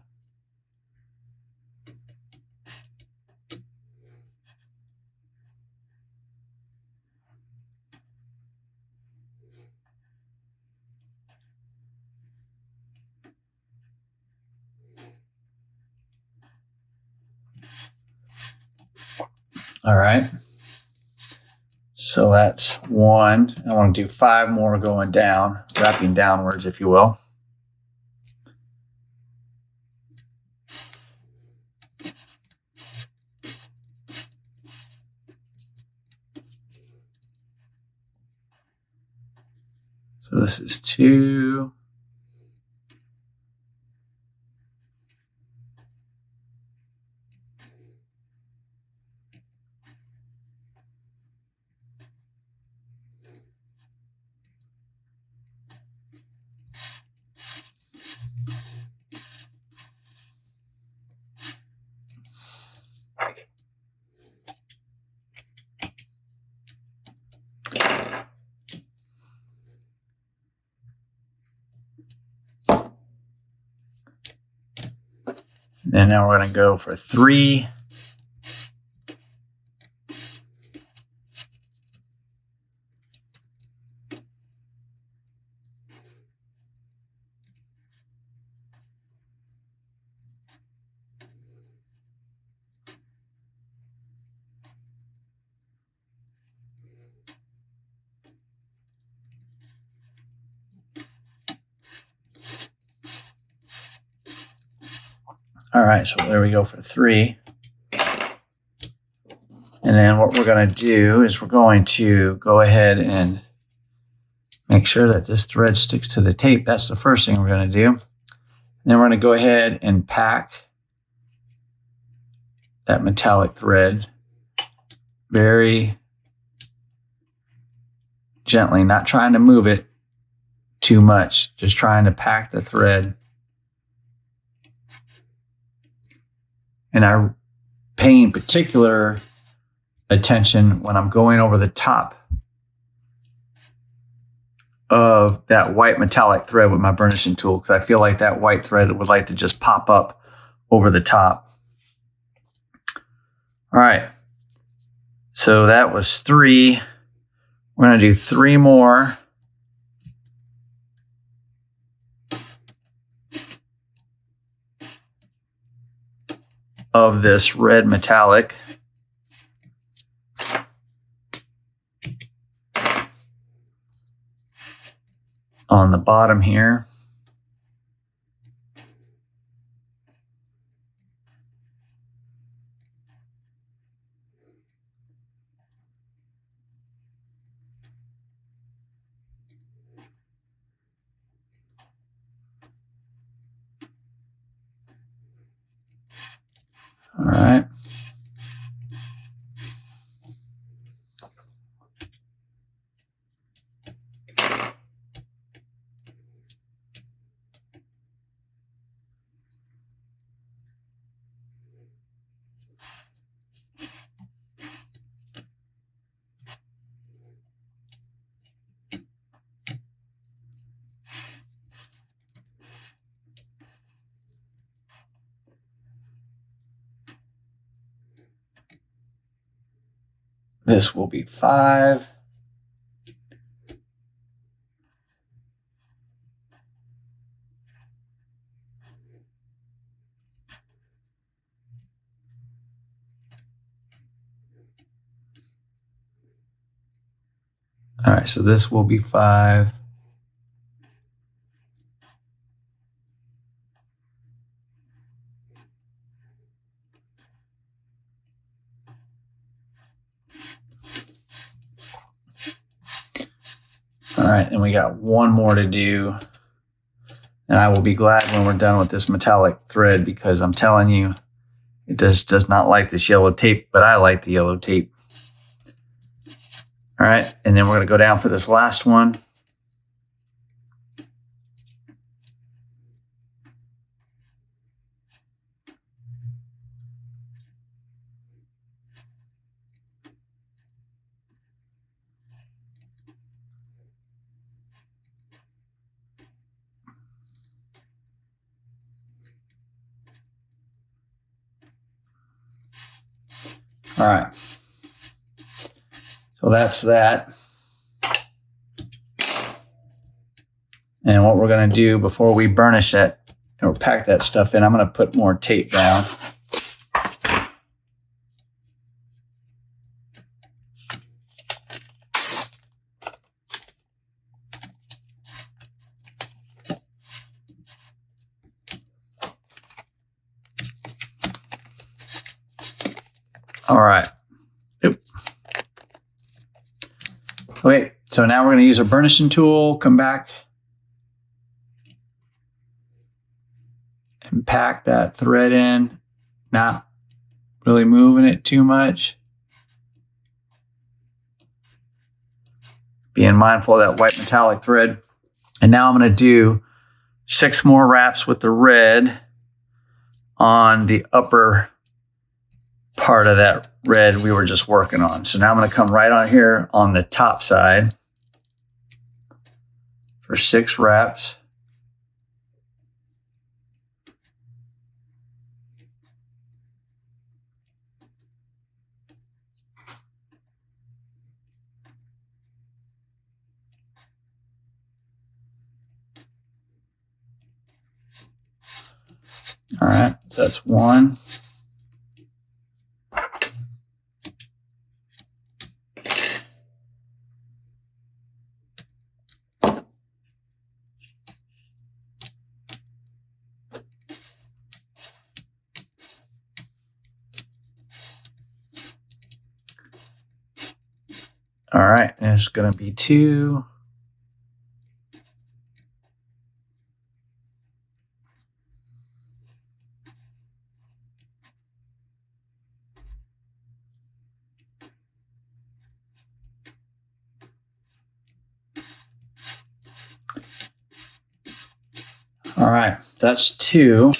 All right. So that's one. I want to do 5 more going down, wrapping downwards, if you will. So this is 2. And now we're going to go for 3. All right, so there we go for 3. And then what we're going to do is we're going to go ahead and make sure that this thread sticks to the tape. That's the first thing we're going to do. And then we're going to go ahead and pack that metallic thread very gently, not trying to move it too much, just trying to pack the thread. And I'm paying particular attention when I'm going over the top of that white metallic thread with my burnishing tool, because I feel like that white thread would like to just pop up over the top. All right, so that was 3. We're going to do 3 more. Of this red metallic. On the bottom here. All right. This will be 5. All right, so this will be 5. All right, and we got 1 more to do. And I will be glad when we're done with this metallic thread, because I'm telling you, it does not like this yellow tape, but I like the yellow tape. All right, and then we're going to go down for this last one. All right, so that's that. And what we're going to do before we burnish that or pack that stuff in, I'm going to put more tape down. All right. Oop. Okay, so now we're going to use our burnishing tool, come back and pack that thread in, not really moving it too much. Being mindful of that white metallic thread. And now I'm going to do 6 more wraps with the red on the upper part of that red we were just working on. So now I'm going to come right on here on the top side for 6 wraps. All right, so that's one. All right, and it's going to be two. All right, that's two.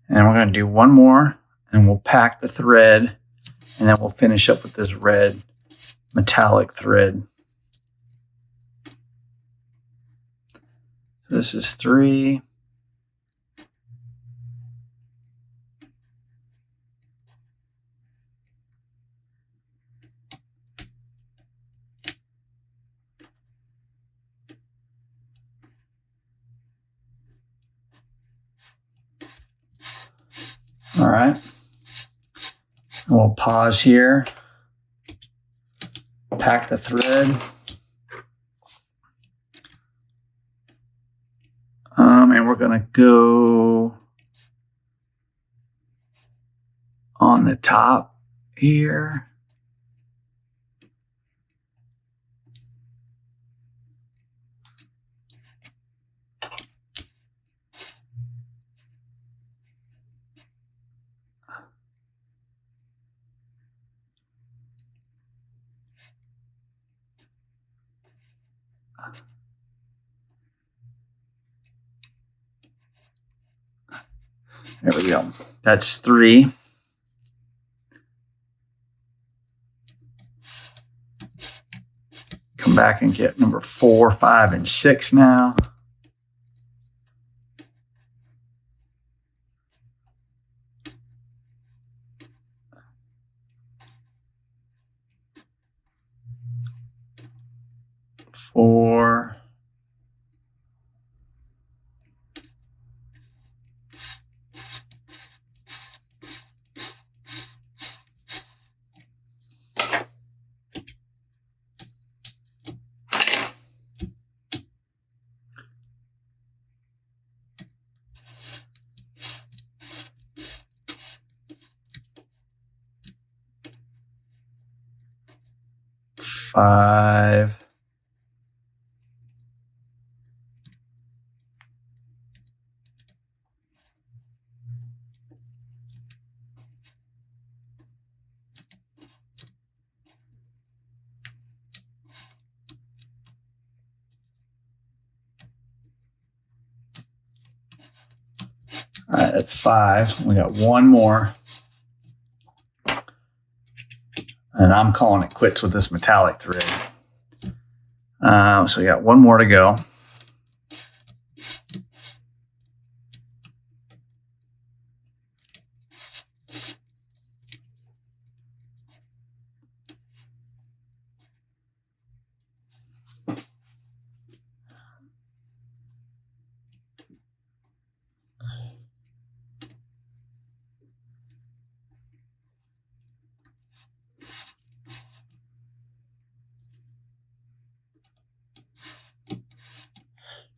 And we're going to do one more, and we'll pack the thread, and then we'll finish up with this red metallic thread. So this is three. All right. And we'll pause here, pack the thread. And we're going to go on the top here. There we go. That's three. Come back and get number 4, 5, and 6 now. Four. Five. All right, that's 5. We got one more. And I'm calling it quits with this metallic thread. So we got one more to go.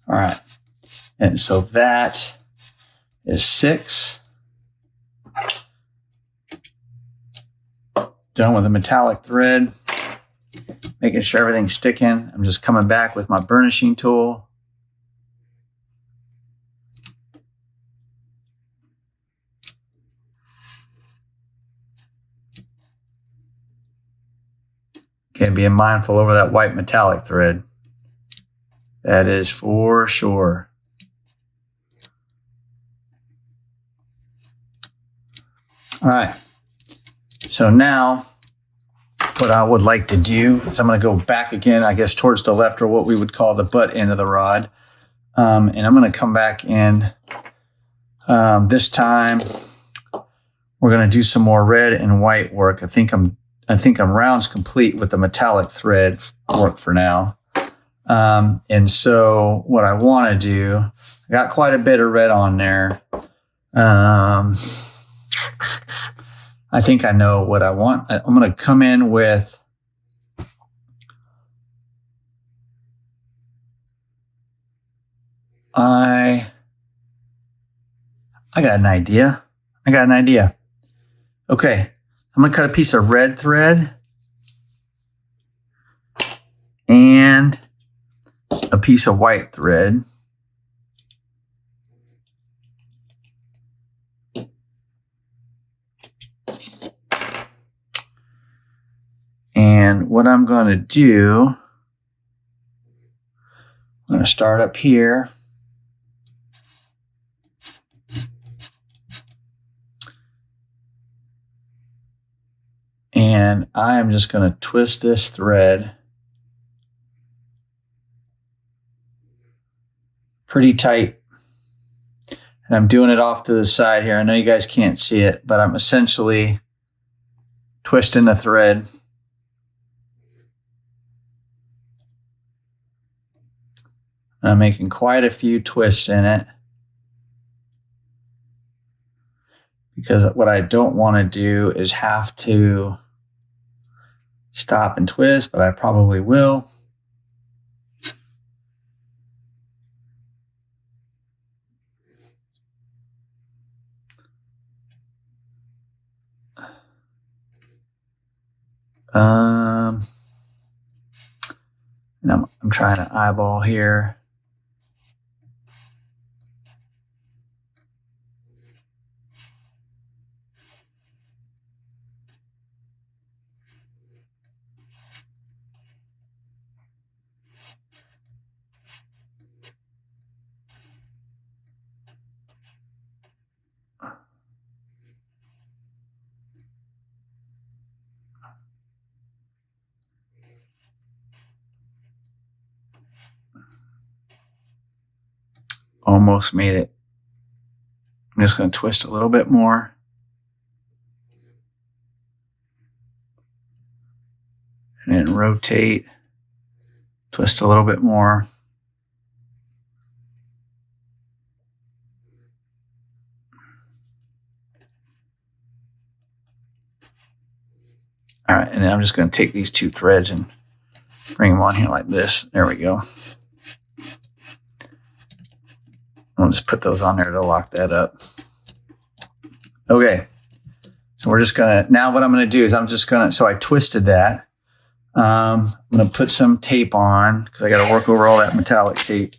All right, and so that is 6. Done with the metallic thread, making sure everything's sticking. I'm just coming back with my burnishing tool. Okay, being mindful over that white metallic thread. That is for sure. All right. So now what I would like to do is I'm going to go back again, I guess, towards the left, or what we would call the butt end of the rod. And I'm going to come back in. This time we're going to do some more red and white work. I think I'm I think I'm rounds complete with the metallic thread work for now. And so what I want to do, I got quite a bit of red on there. I think I know what I want. I'm going to come in with I got an idea. Okay. I'm going to cut a piece of red thread and a piece of white thread. And what I'm going to do, I'm going to start up here. And I am just going to twist this thread pretty tight. And I'm doing it off to the side here. I know you guys can't see it, but I'm essentially twisting the thread. I'm making quite a few twists in it, because what I don't want to do is have to stop and twist, but I probably will. And I'm trying to eyeball here. Almost made it. I'm just going to twist a little bit more. And then rotate, twist a little bit more. All right, and then I'm just going to take these two threads and bring them on here like this. There we go. I'll just put those on there to lock that up. Okay, so we're just gonna, now what I'm gonna do is I'm just gonna, so I twisted that. I'm gonna put some tape on because I gotta work over all that metallic tape,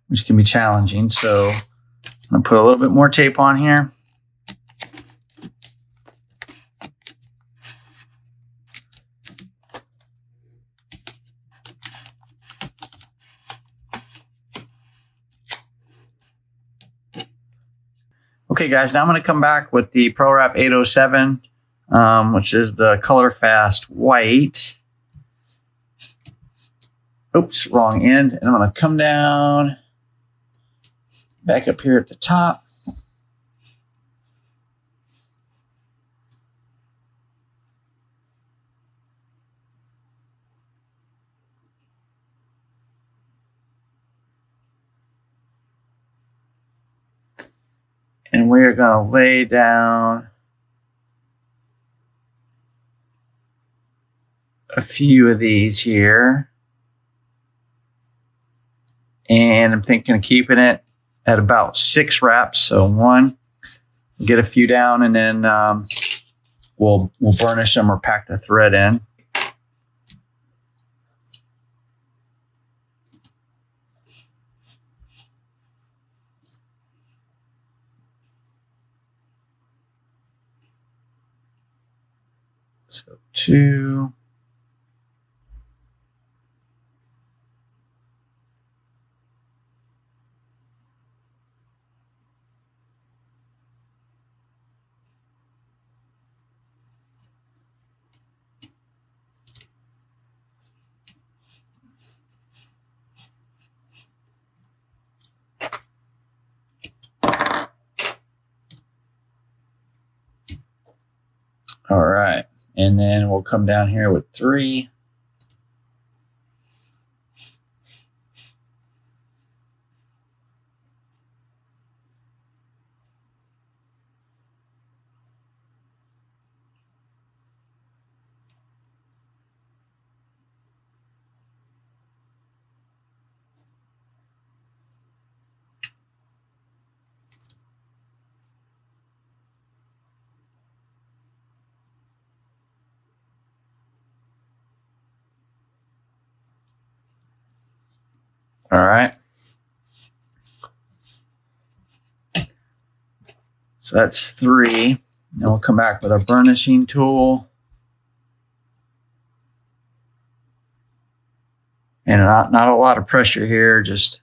which can be challenging. So I'm gonna put a little bit more tape on here. Okay, guys, now I'm going to come back with the ProWrap 807, which is the Color Fast White. Oops, wrong end. And I'm going to come down, back up here at the top. And we're going to lay down a few of these here. And I'm thinking of keeping it at about 6 wraps. So 1, get a few down, and then we'll burnish them or pack the thread in. So 2. All right. And then we'll come down here with 3. All right. So that's 3. Then we'll come back with our burnishing tool. And not a lot of pressure here, just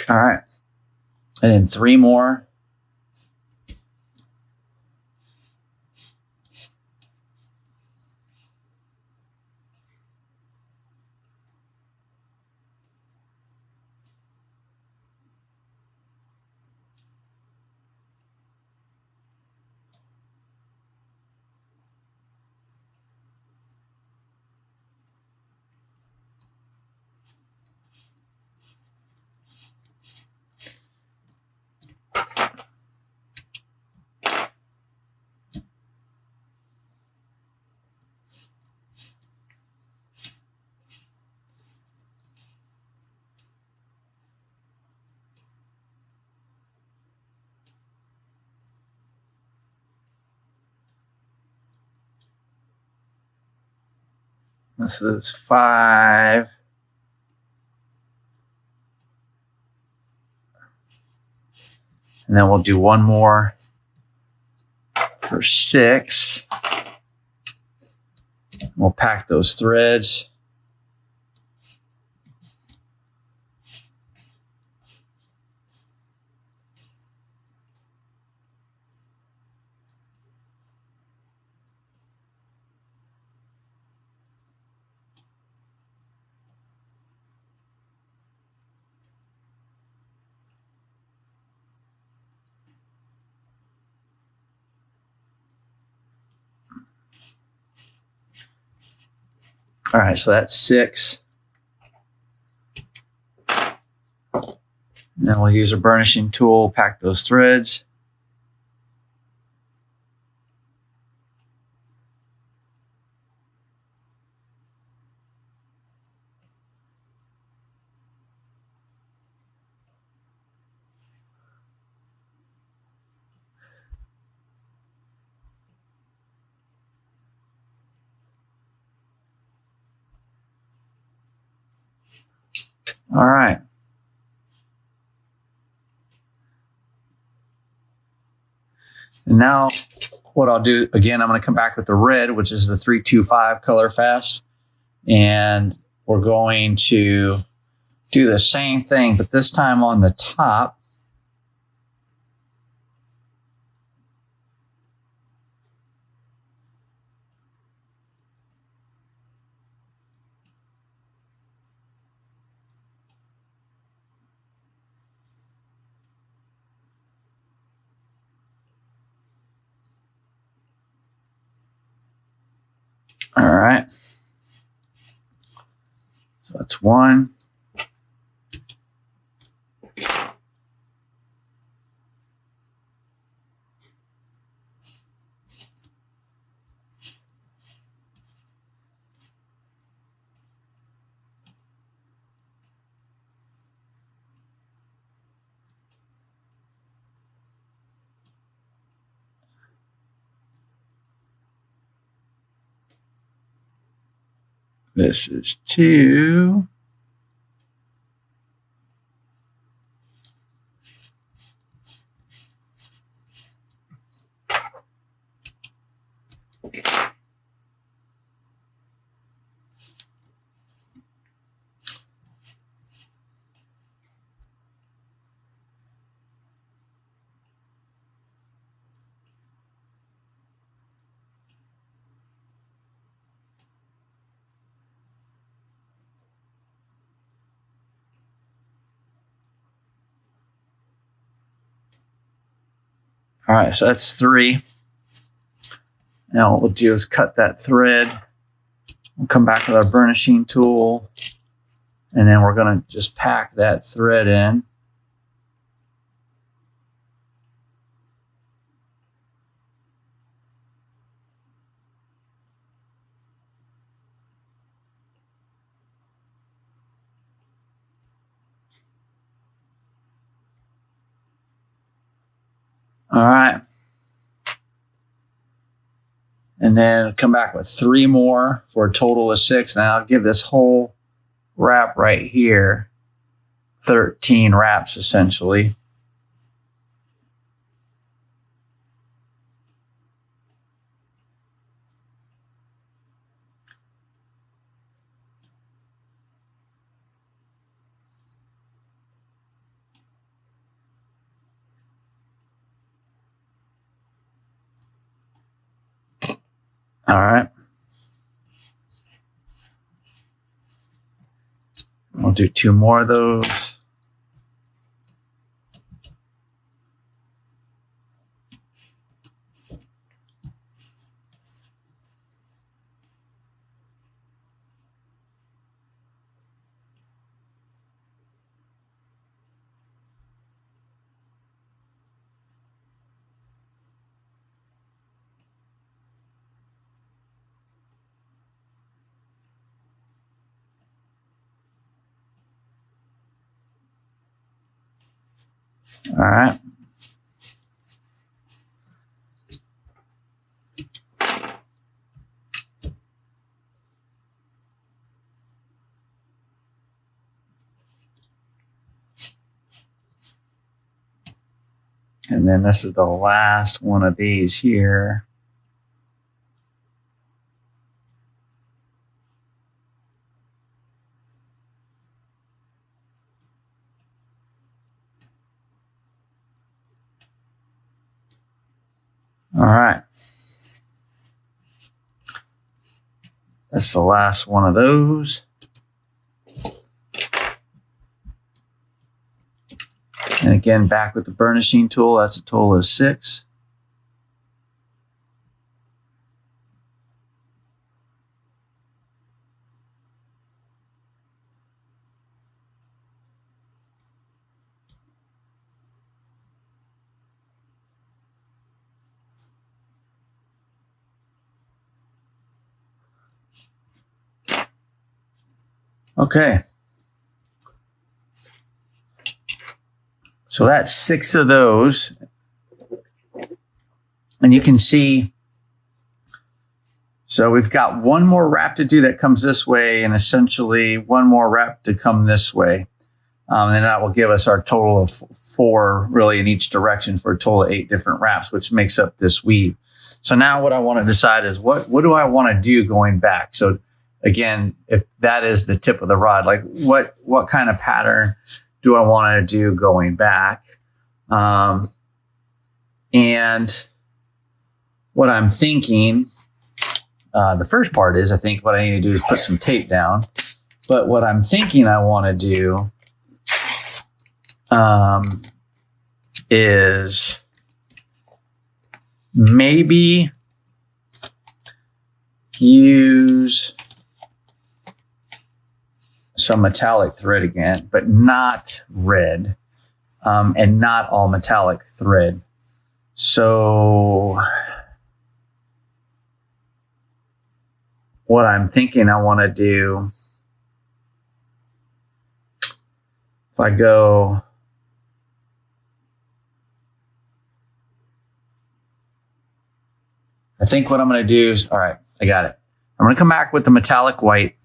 all right. And then 3 more. This is 5. And then we'll do 1 more for 6. We'll pack those threads. All right, so that's 6. And then we'll use a burnishing tool, pack those threads. All right. And now what I'll do, again, I'm going to come back with the red, which is the 325 color fast. And we're going to do the same thing, but this time on the top. All right. So that's 1. This is 2. All right, so that's 3. Now what we'll do is cut that thread. We'll come back with our burnishing tool, and then we're going to just pack that thread in. All right. And then come back with 3 more for a total of 6. And I'll give this whole wrap right here 13 wraps essentially. All right. We'll do 2 more of those. All right. And then this is the last one of these here. All right. That's the last one of those. And again, back with the burnishing tool, that's a total of 6. Okay. So that's 6 of those. And you can see, so we've got 1 more wrap to do that comes this way, and essentially 1 more wrap to come this way. And that will give us our total of 4 really in each direction for a total of 8 different wraps, which makes up this weave. So now what I want to decide is what do I want to do going back? So again, if that is the tip of the rod, like what kind of pattern do I want to do going back? And what I'm thinking, the first part is I think what I need to do is put some tape down. But what I'm thinking I want to do is maybe use some metallic thread again, but not red, and not all metallic thread. So what I'm thinking I want to do, if I go, I think what I'm going to do is, all right, I got it. I'm going to come back with the metallic white.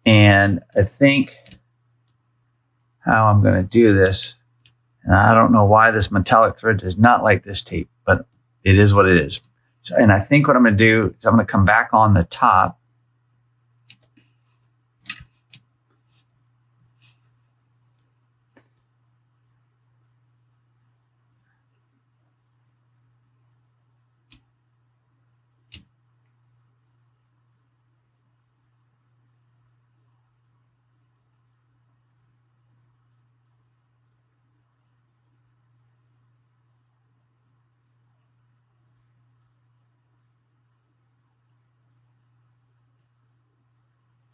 And I think how I'm going to do this, and I don't know why this metallic thread does not like this tape, but it is what it is. So, and I think what I'm going to do is I'm going to come back on the top.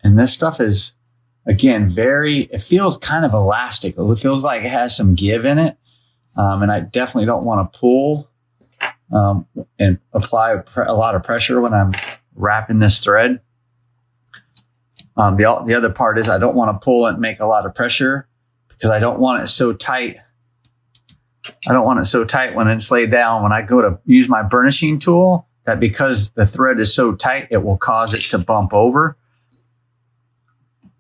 And this stuff is, again, it feels kind of elastic. It feels like it has some give in it. And I definitely don't want to pull and apply a lot of pressure when I'm wrapping this thread. The other part is I don't want to pull and make a lot of pressure because I don't want it so tight. I don't want it so tight when it's laid down. When I go to use my burnishing tool, that because the thread is so tight, it will cause it to bump over.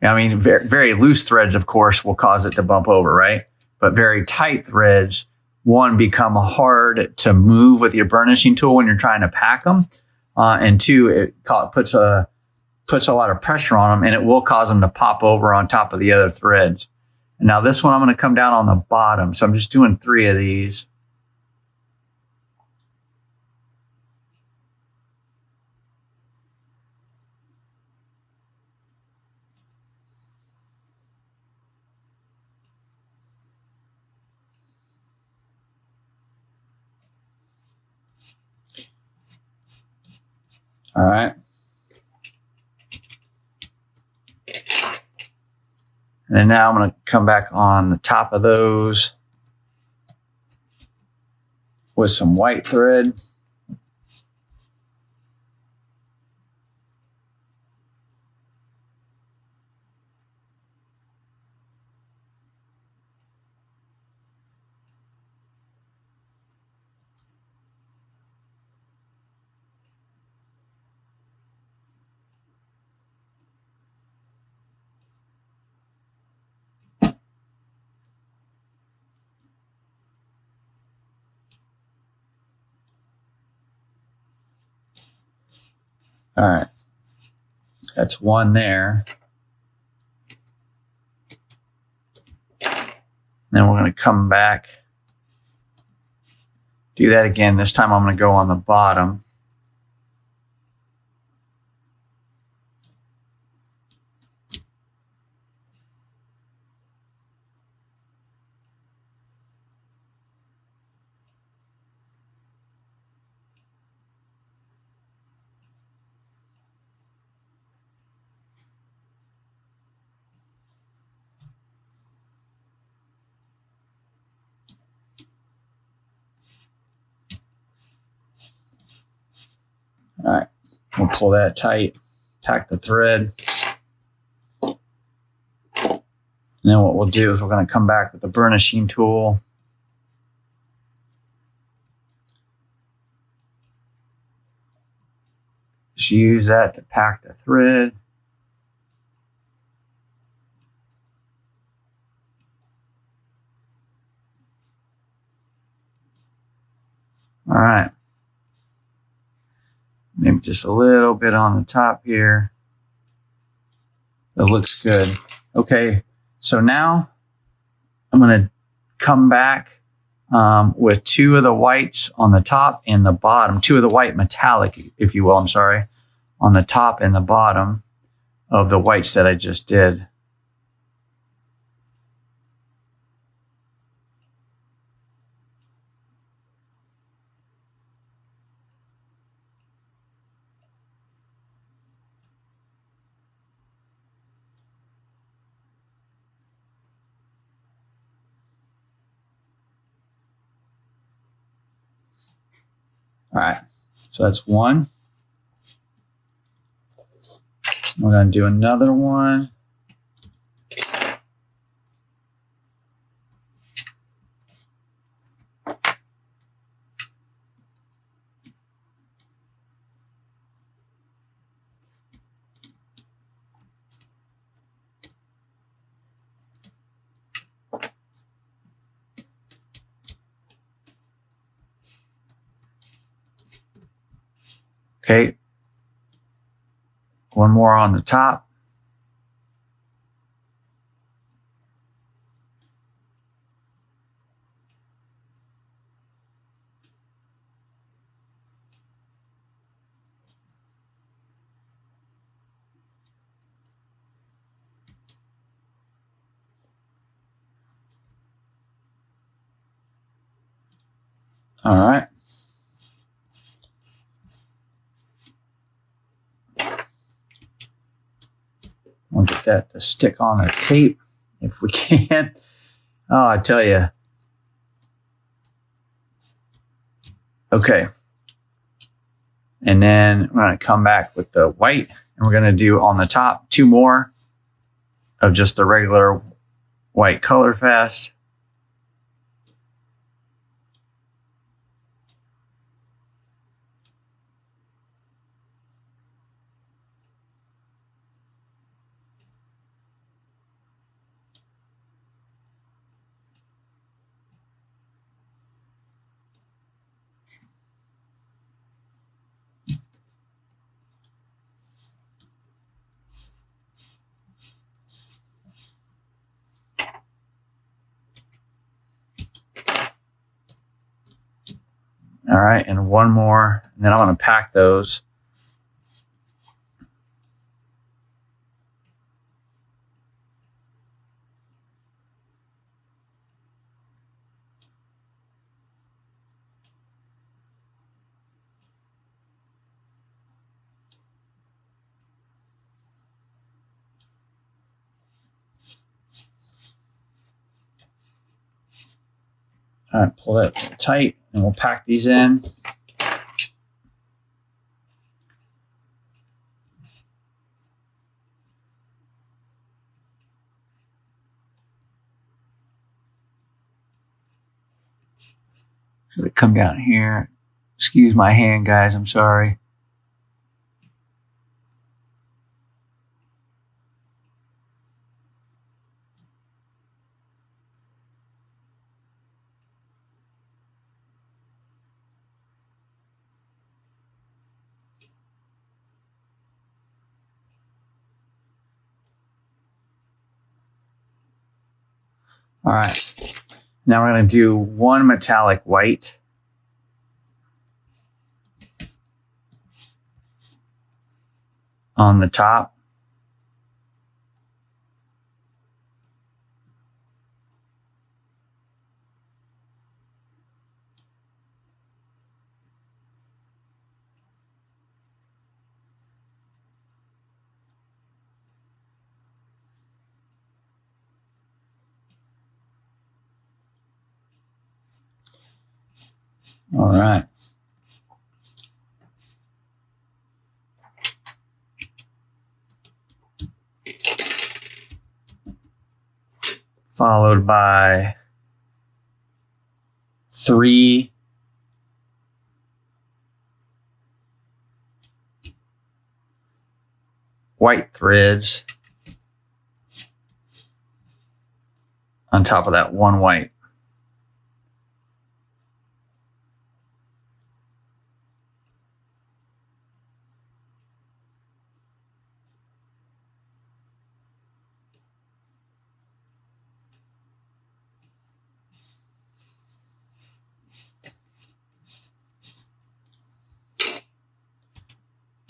I mean, very, very loose threads, of course, will cause it to bump over, right? But very tight threads, one, become hard to move with your burnishing tool when you're trying to pack them. And two, it puts a lot of pressure on them, and it will cause them to pop over on top of the other threads. And now this one, I'm going to come down on the bottom. So I'm just doing 3 of these. All right. And then now I'm going to come back on the top of those with some white thread. All right, that's one there. Then we're going to come back, do that again. This time I'm going to go on the bottom. All right, we'll pull that tight, pack the thread. And then what we'll do is we're going to come back with the burnishing tool. Just use that to pack the thread. All right. Maybe just a little bit on the top here. That looks good. Okay, so now I'm going to come back with 2 of the whites on the top and the bottom, 2 of the white metallic, if you will, I'm sorry, on the top and the bottom of the whites that I just did. All right, so that's one. We're going to do another one. Okay. One more on the top. All right. We'll get that to stick on the tape if we can. Oh, I tell you. Okay. And then we're going to come back with the white, and we're going to do on the top 2 more of just the regular white color fast. All right, and one more, and then I'm going to pack those. All right, pull that tight, and we'll pack these in. So they come down here. Excuse my hand, guys. I'm sorry. All right. Now we're going to do one metallic white. On the top. All right. Followed by 3 white threads on top of that one white.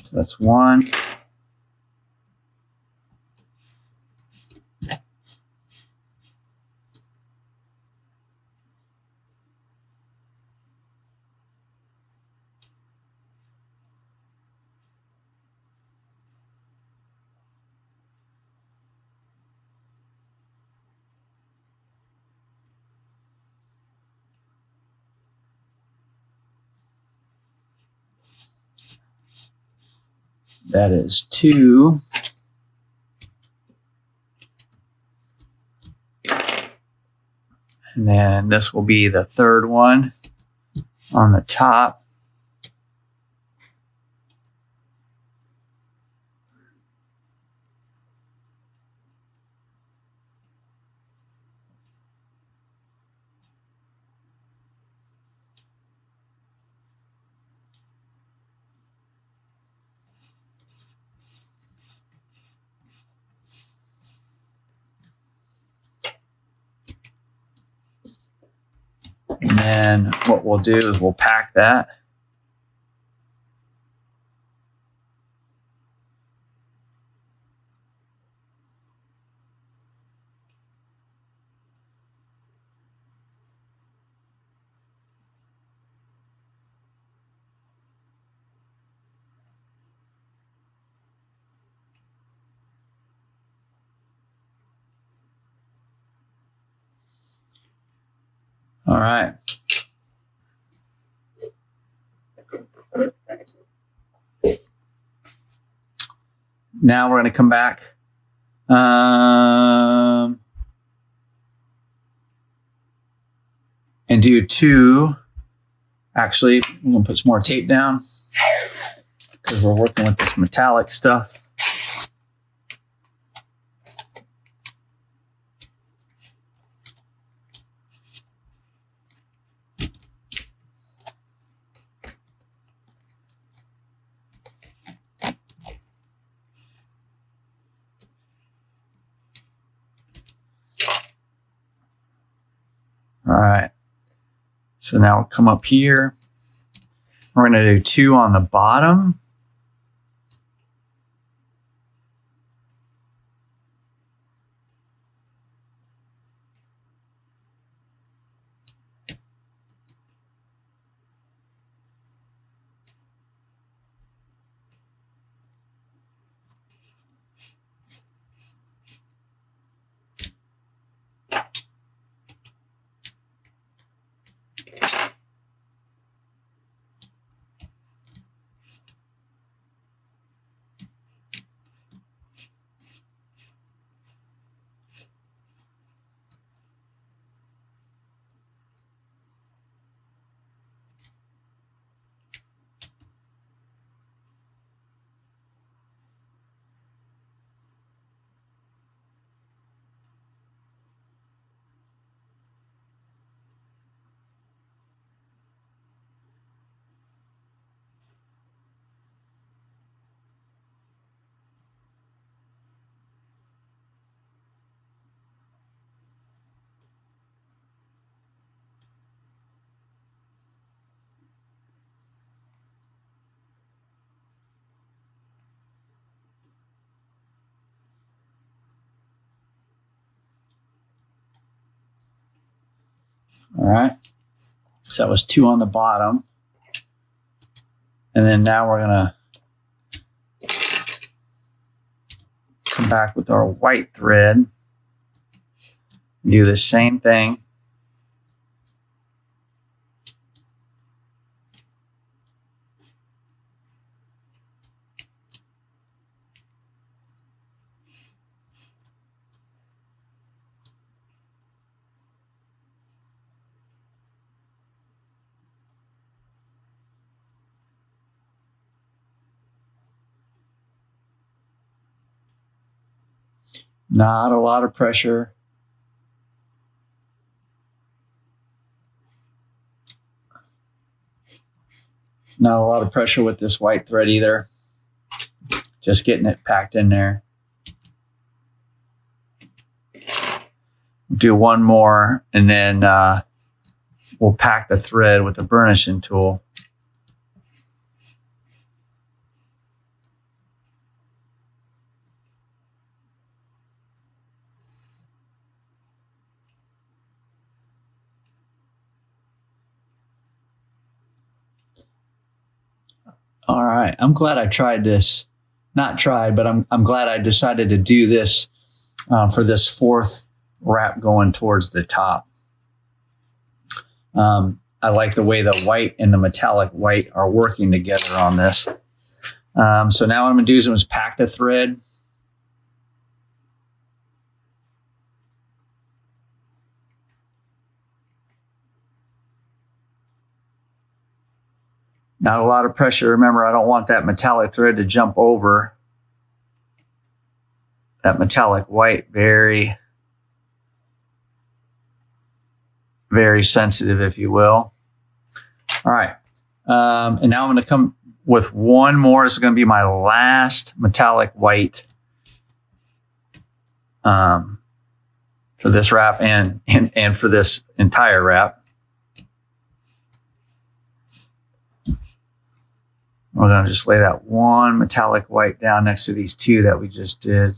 So that's one. That is 2. And then this will be the 3rd one on the top. And then what we'll do is we'll pack that. All right. Now we're going to come back. And do two. Actually, I'm going to put some more tape down because we're working with this metallic stuff. All right. So now we'll come up here. We're going to do two on the bottom. All right. So that was two on the bottom. And then now we're going to come back with our white thread. Do the same thing. Not a lot of pressure. Not a lot of pressure with this white thread either. Just getting it packed in there. Do one more and then we'll pack the thread with the burnishing tool. All right, I'm glad I tried this. Not tried, but I'm glad I decided to do this for this fourth wrap going towards the top. I like the way the white and the metallic white are working together on this. So now what I'm going to do is pack the thread. Not a lot of pressure. Remember, I don't want that metallic thread to jump over that metallic white. Very, very sensitive, if you will. All right. And now I'm going to come with one more. This is going to be my last metallic white for this wrap and for this entire wrap. We're going to just lay that one metallic white down next to these two that we just did.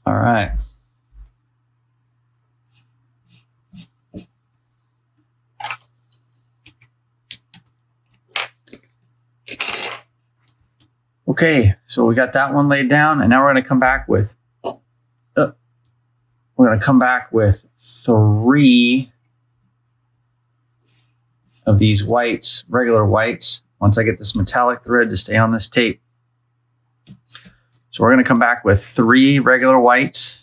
All right. Okay, so we got that one laid down, and now we're going to come back with three of these whites, regular whites, once I get this metallic thread to stay on this tape. So we're going to come back with 3 regular whites.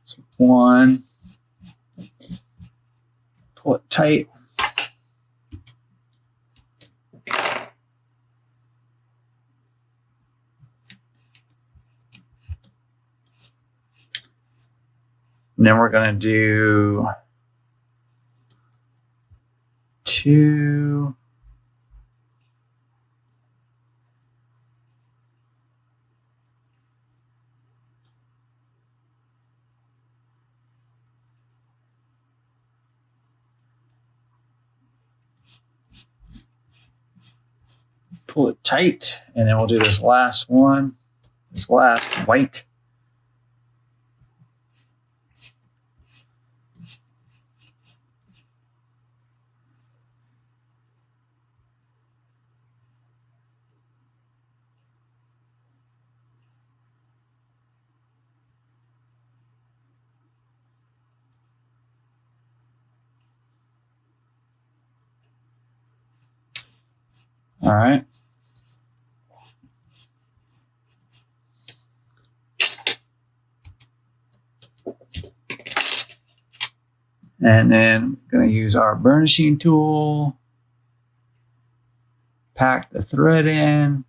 So 1, pull it tight. And then we're going to do 2. Pull it tight, and then we'll do this last one, this last white. All right. And then I'm going to use our burnishing tool, pack the thread in.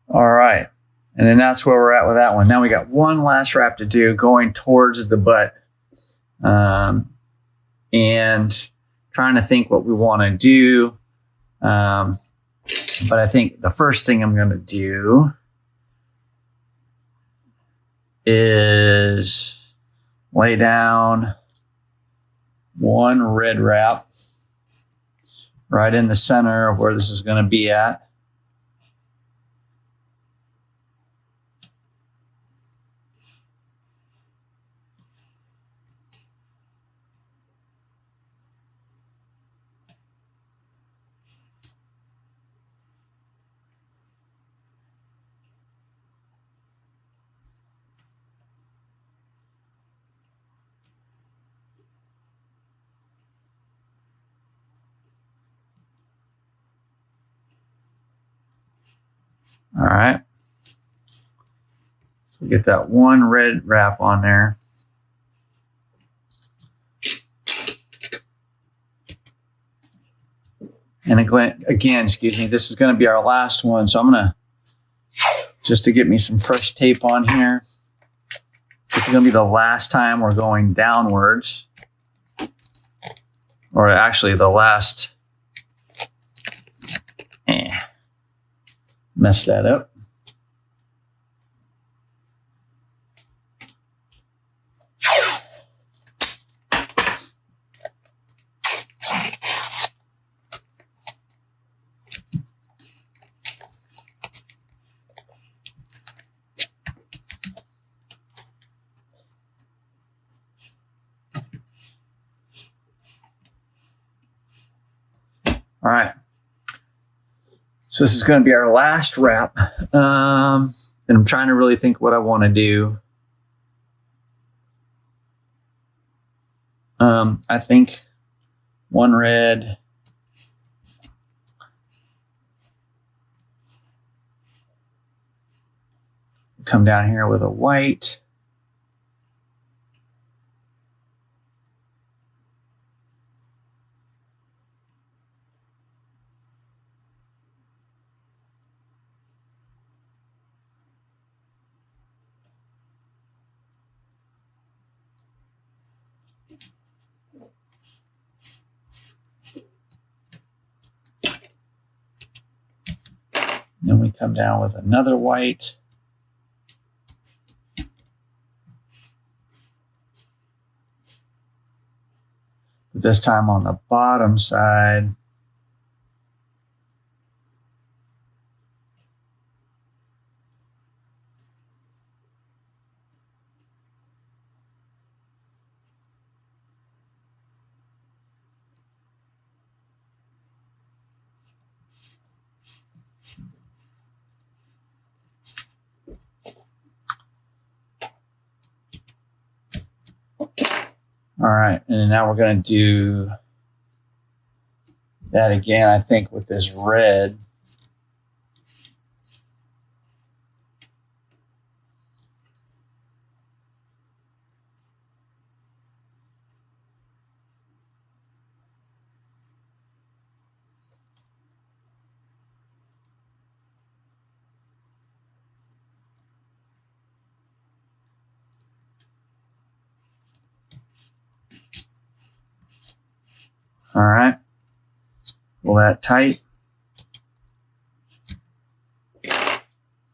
All right. And then that's where we're at with that one. Now we got one last wrap to do going towards the butt. And trying to think what we want to do. But I think the first thing I'm going to do is lay down one red wrap right in the center of where this is going to be at. All right. So get that one red wrap on there. And again, excuse me, this is going to be our last one. So I'm going to, just to get me some fresh tape on here, this is going to be the last time we're going downwards. Or actually the last, messed that up. All right. So this is going to be our last wrap. And I'm trying to really think what I want to do. I think one red, Come down here with a white. Then we come down with another white. This time on the bottom side. All right, and now we're going to do that again, I think, with this red. All right, pull that tight.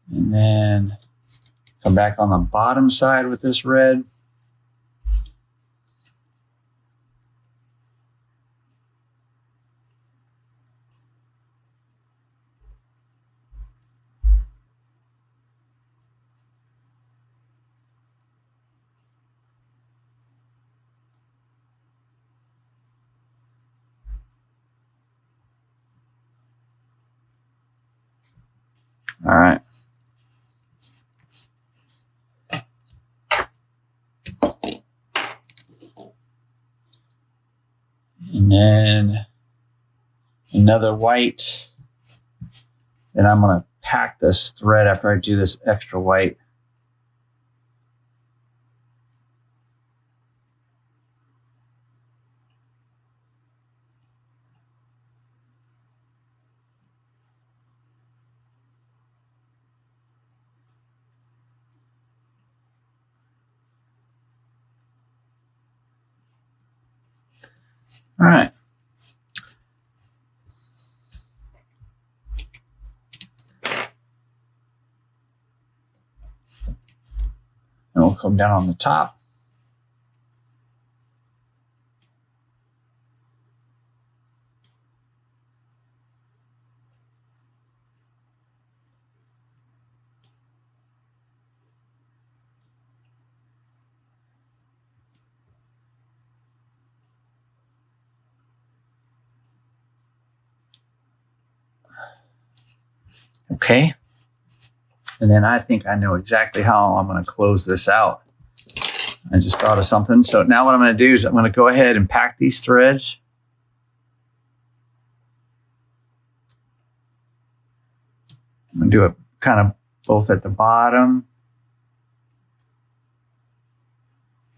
And then come back on the bottom side with this red. All right. And then another white. Then I'm going to pack this thread after I do this extra white. All right. And we'll come down on the top. Okay. And then I think I know exactly how I'm going to close this out. I just thought of something. So now what I'm going to do is I'm going to go ahead and pack these threads. I'm going to do it kind of both at the bottom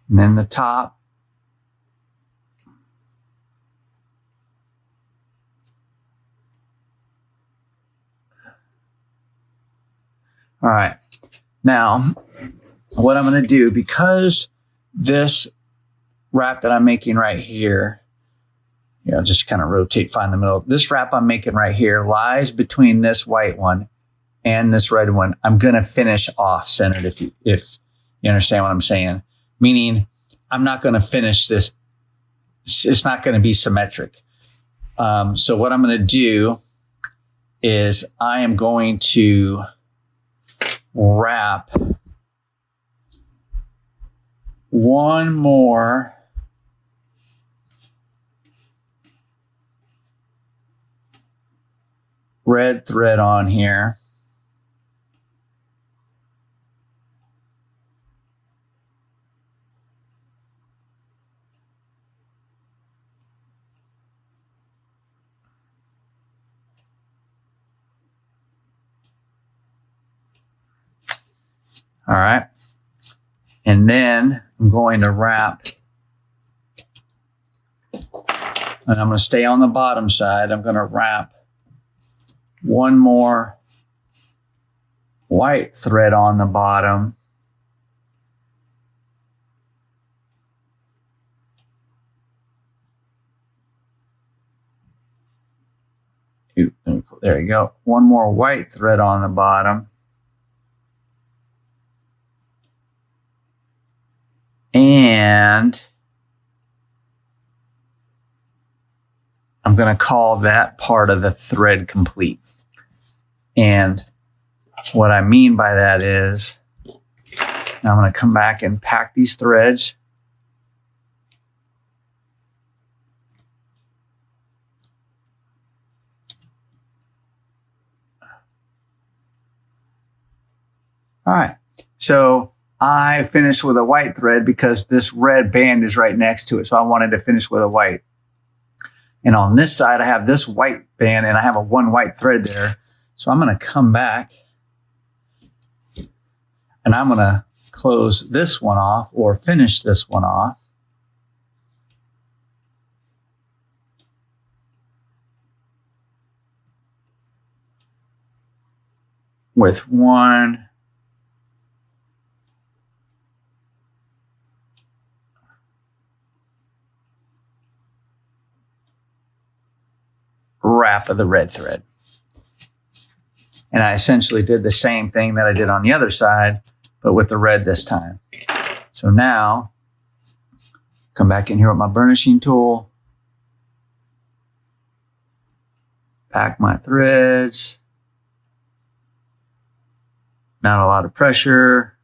and then the top. All right. Now, what I'm going to do, because this wrap that I'm making right here, just kind of rotate, find the middle. This wrap I'm making right here lies between this white one and this red one. I'm going to finish off centered, if you understand what I'm saying. Meaning, I'm not going to finish this. It's not going to be symmetric. So what I'm going to do is I am going to wrap one more red thread on here. All right. And then I'm going to wrap, and I'm going to stay on the bottom side. I'm going to wrap one more white thread on the bottom. There you go. One more white thread on the bottom. And I'm going to call that part of the thread complete. And what I mean by that is I'm going to come back and pack these threads. All right, so I finished with a white thread because this red band is right next to it. So I wanted to finish with a white. And on this side, I have this white band and I have a one white thread there. So I'm going to come back and I'm going to close this one off or finish this one off. With one wrap of the red thread. And I essentially did the same thing that I did on the other side, but with the red this time. So now, come back in here with my burnishing tool, pack my threads, not a lot of pressure.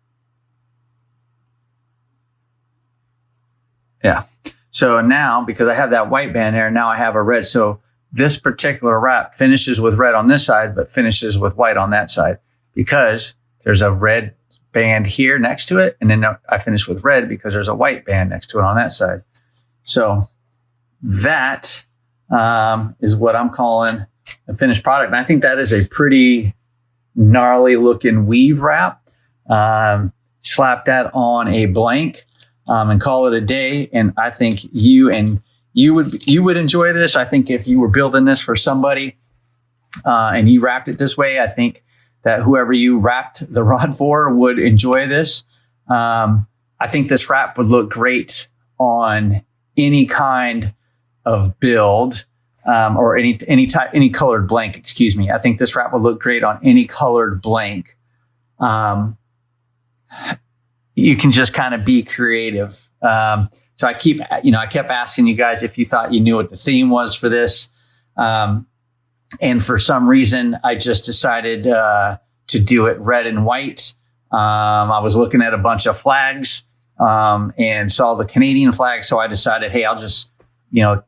Yeah. So now, because I have that white band there, now I have a red. So this particular wrap finishes with red on this side, but finishes with white on that side because there's a red band here next to it. And then I finish with red because there's a white band next to it on that side. So that is what I'm calling a finished product. And I think that is a pretty gnarly looking weave wrap. Slap that on a blank and call it a day. And I think you would enjoy this. I think if you were building this for somebody and you wrapped it this way, I think that whoever you wrapped the rod for would enjoy this. I think this wrap would look great on any kind of build or any colored blank. Excuse me. I think this wrap would look great on any colored blank. You can just kind of be creative. So I kept asking you guys if you thought you knew what the theme was for this. And for some reason, I just decided to do it red and white. I was looking at a bunch of flags and saw the Canadian flag. So I decided, hey, I'll just,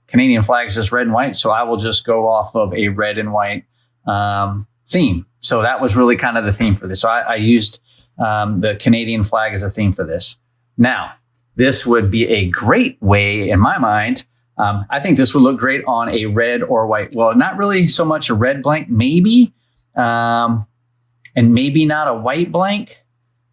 Canadian flags is red and white. So I will just go off of a red and white theme. So that was really kind of the theme for this. So I used the Canadian flag as a theme for this. Now, this would be a great way, in my mind. I think this would look great on a red or white. Well, not really so much a red blank, maybe. And maybe not a white blank.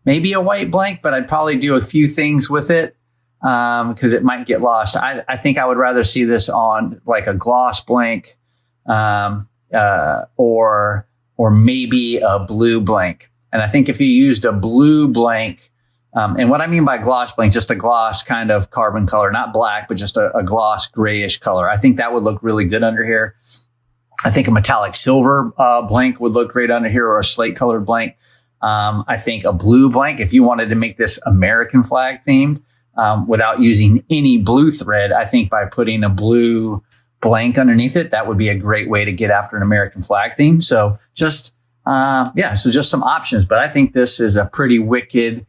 Maybe a white blank, but I'd probably do a few things with it because it might get lost. I think I would rather see this on like a gloss blank or maybe a blue blank. And I think if you used a blue blank, and what I mean by gloss blank, just a gloss kind of carbon color, not black, but just a gloss grayish color. I think that would look really good under here. I think a metallic silver blank would look great under here, or a slate colored blank. I think a blue blank, if you wanted to make this American flag themed without using any blue thread, I think by putting a blue blank underneath it, that would be a great way to get after an American flag theme. So just some options. But I think this is a pretty wicked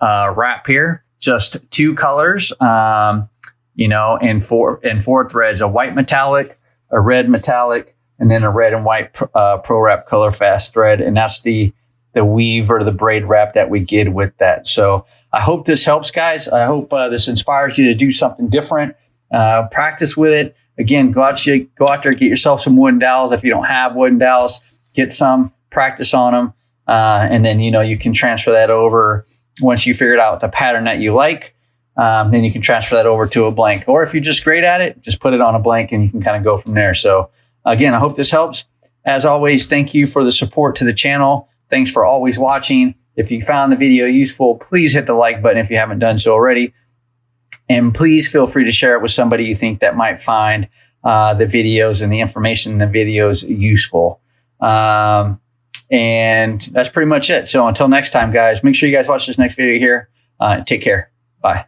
wrap here. Just two colors, and four threads: a white metallic, a red metallic, and then a red and white Pro Wrap Color Fast thread. And that's the weave or the braid wrap that we did with that. So I hope this helps, guys. I hope this inspires you to do something different. Practice with it. Again, go out there, get yourself some wooden dowels. If you don't have wooden dowels, get some, practice on them. And then, you can transfer that over once you figured out the pattern that you like. Then you can transfer that over to a blank. Or if you're just great at it, just put it on a blank and you can kind of go from there. So again, I hope this helps. As always, thank you for the support to the channel. Thanks for always watching. If you found the video useful, please hit the like button if you haven't done so already. And please feel free to share it with somebody you think that might find the videos and the information in the videos useful. And that's pretty much it. So until next time, guys, make sure you guys watch this next video here. Take care. Bye.